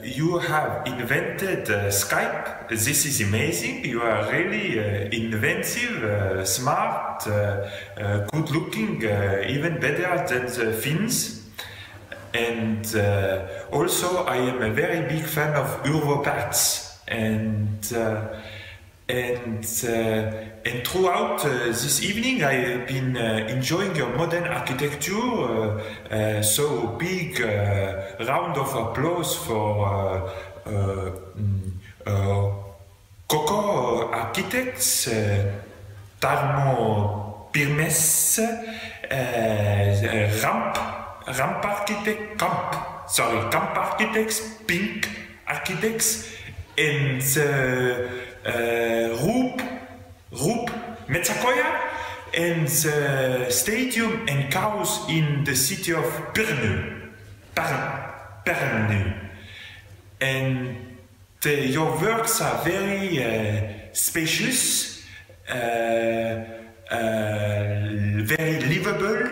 you have invented Skype. This is amazing. You are really inventive, smart, good looking, even better than the Finns. And also I am a very big fan of Urvo Parts. And throughout this evening I have been enjoying your modern architecture, so big round of applause for Coco Architects, Tarmo Pirmes, Camp Architects, Pink Architects, and Roop Metsakoya, and the stadium and cows in the city of Pärnu. And your works are very spacious, very livable,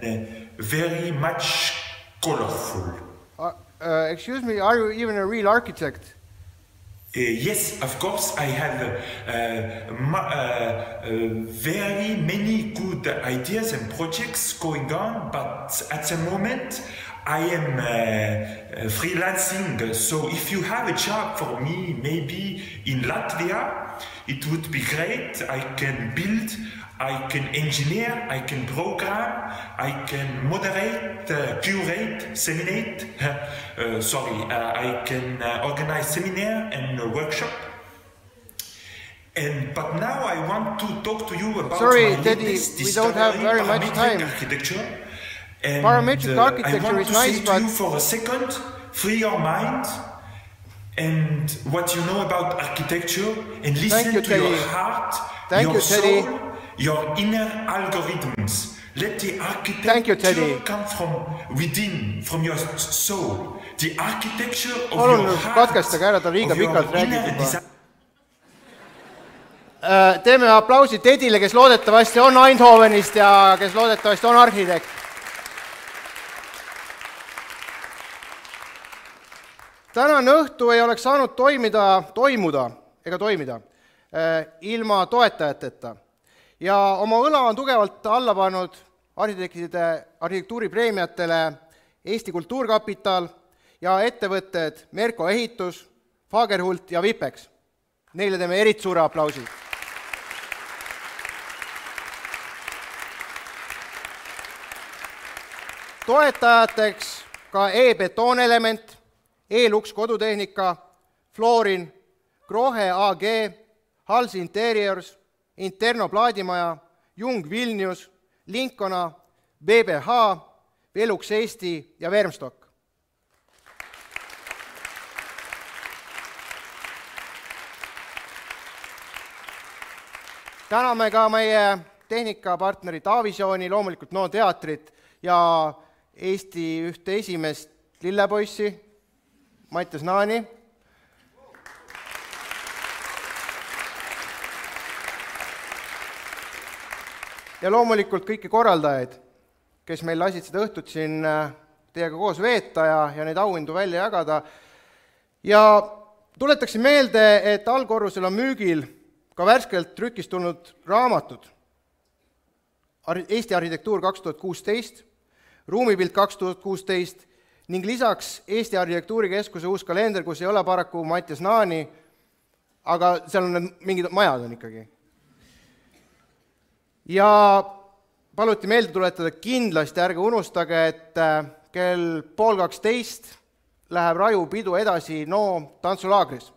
and very much colorful. Excuse me, are you even a real architect? Yes, of course, I have very many good ideas and projects going on, but at the moment I am freelancing, so if you have a job for me, maybe in Latvia, it would be great. I can build, I can engineer, I can program, I can moderate, curate, seminate. I can organize seminar and workshop. But now I want to talk to you about my latest we don't have very much time. Architecture. Parametric architecture is nice, but I want to say to you for a second, free your mind and what you know about architecture, and listen to your heart, your soul, your inner algorithms. Let the architecture come from within, from your soul. The architecture of your heart, of your inner desire. Teeme aplausi Tedile, kes loodetavasti on Eindhovenist ja kes loodetavasti on arhitekt. Tänane õhtu ei oleks saanud toimuda ilma toetajateta. Ja oma õla on tugevalt alla pannud arhitektuuripreemiatele Eesti Kultuurkapital ja ettevõtted Merko Ehitus, Fagerhult ja Vipex. Neile teeme eriti suure aplausi. Toetajateks ka E-betoonelement, E-Lux kodutehnika, Florin, Grohe AG, Hals Interiors, Interno plaadimaja, Jung Vilnius, Linkona, BBH, Velux Eesti ja Vermstock. täname ka meie tehnikapartneri Taavisiooni, loomulikult NO teatrit ja Eesti ühte esimest lillepoissi, Mattias Naani. Ja loomulikult kõiki korraldajaid, kes meil lasid seda õhtut siin teiega koos veeta ja neid auhindu välja jagada. Ja tuletaksin meelde, et allkorrusel on müügil ka värskelt trükist tulnud raamatud Eesti arhitektuur 2016, ruumipilt 2016 ning lisaks Eesti Arhitektuurikeskuse uus kalender, kus ei ole paraku Mattias Naani, aga seal on mingid majad on ikkagi. Ja paluti meelde tuletada, kindlasti ärge unustage, et kell 11:30 läheb Raju pidu edasi NO tantsulaagris.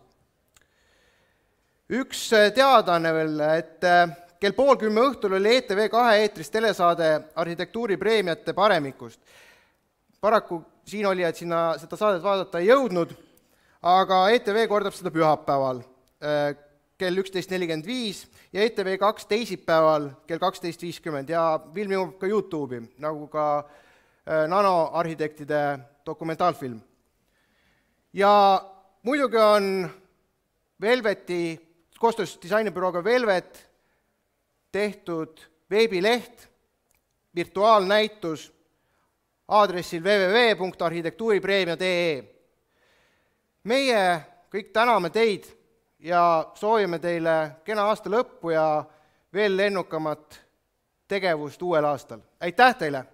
Üks teadane veel, et kell 9:30 õhtul oli ETV2 eetris telesaade arhitektuuripreemiate paremikust. Paraku siin oli, et sinna seda saadet vaadata ei jõudnud, aga ETV kordab seda pühapäeval kell 11:45 ja ETV2 teisipäeval kell 12:50 ja film jõuab ka YouTube'i, nagu ka nanoarhitektide dokumentaalfilm. Ja muidugi on Velveti, koostöös disainibürooga Velvet, tehtud veebileht, virtuaalnäitus aadressil www.arhitektuuripreemia.ee. Meie kõik täname teid ja soovime teile kena aasta lõppu ja veel lennukamat tegevust uuel aastal. Aitäh teile!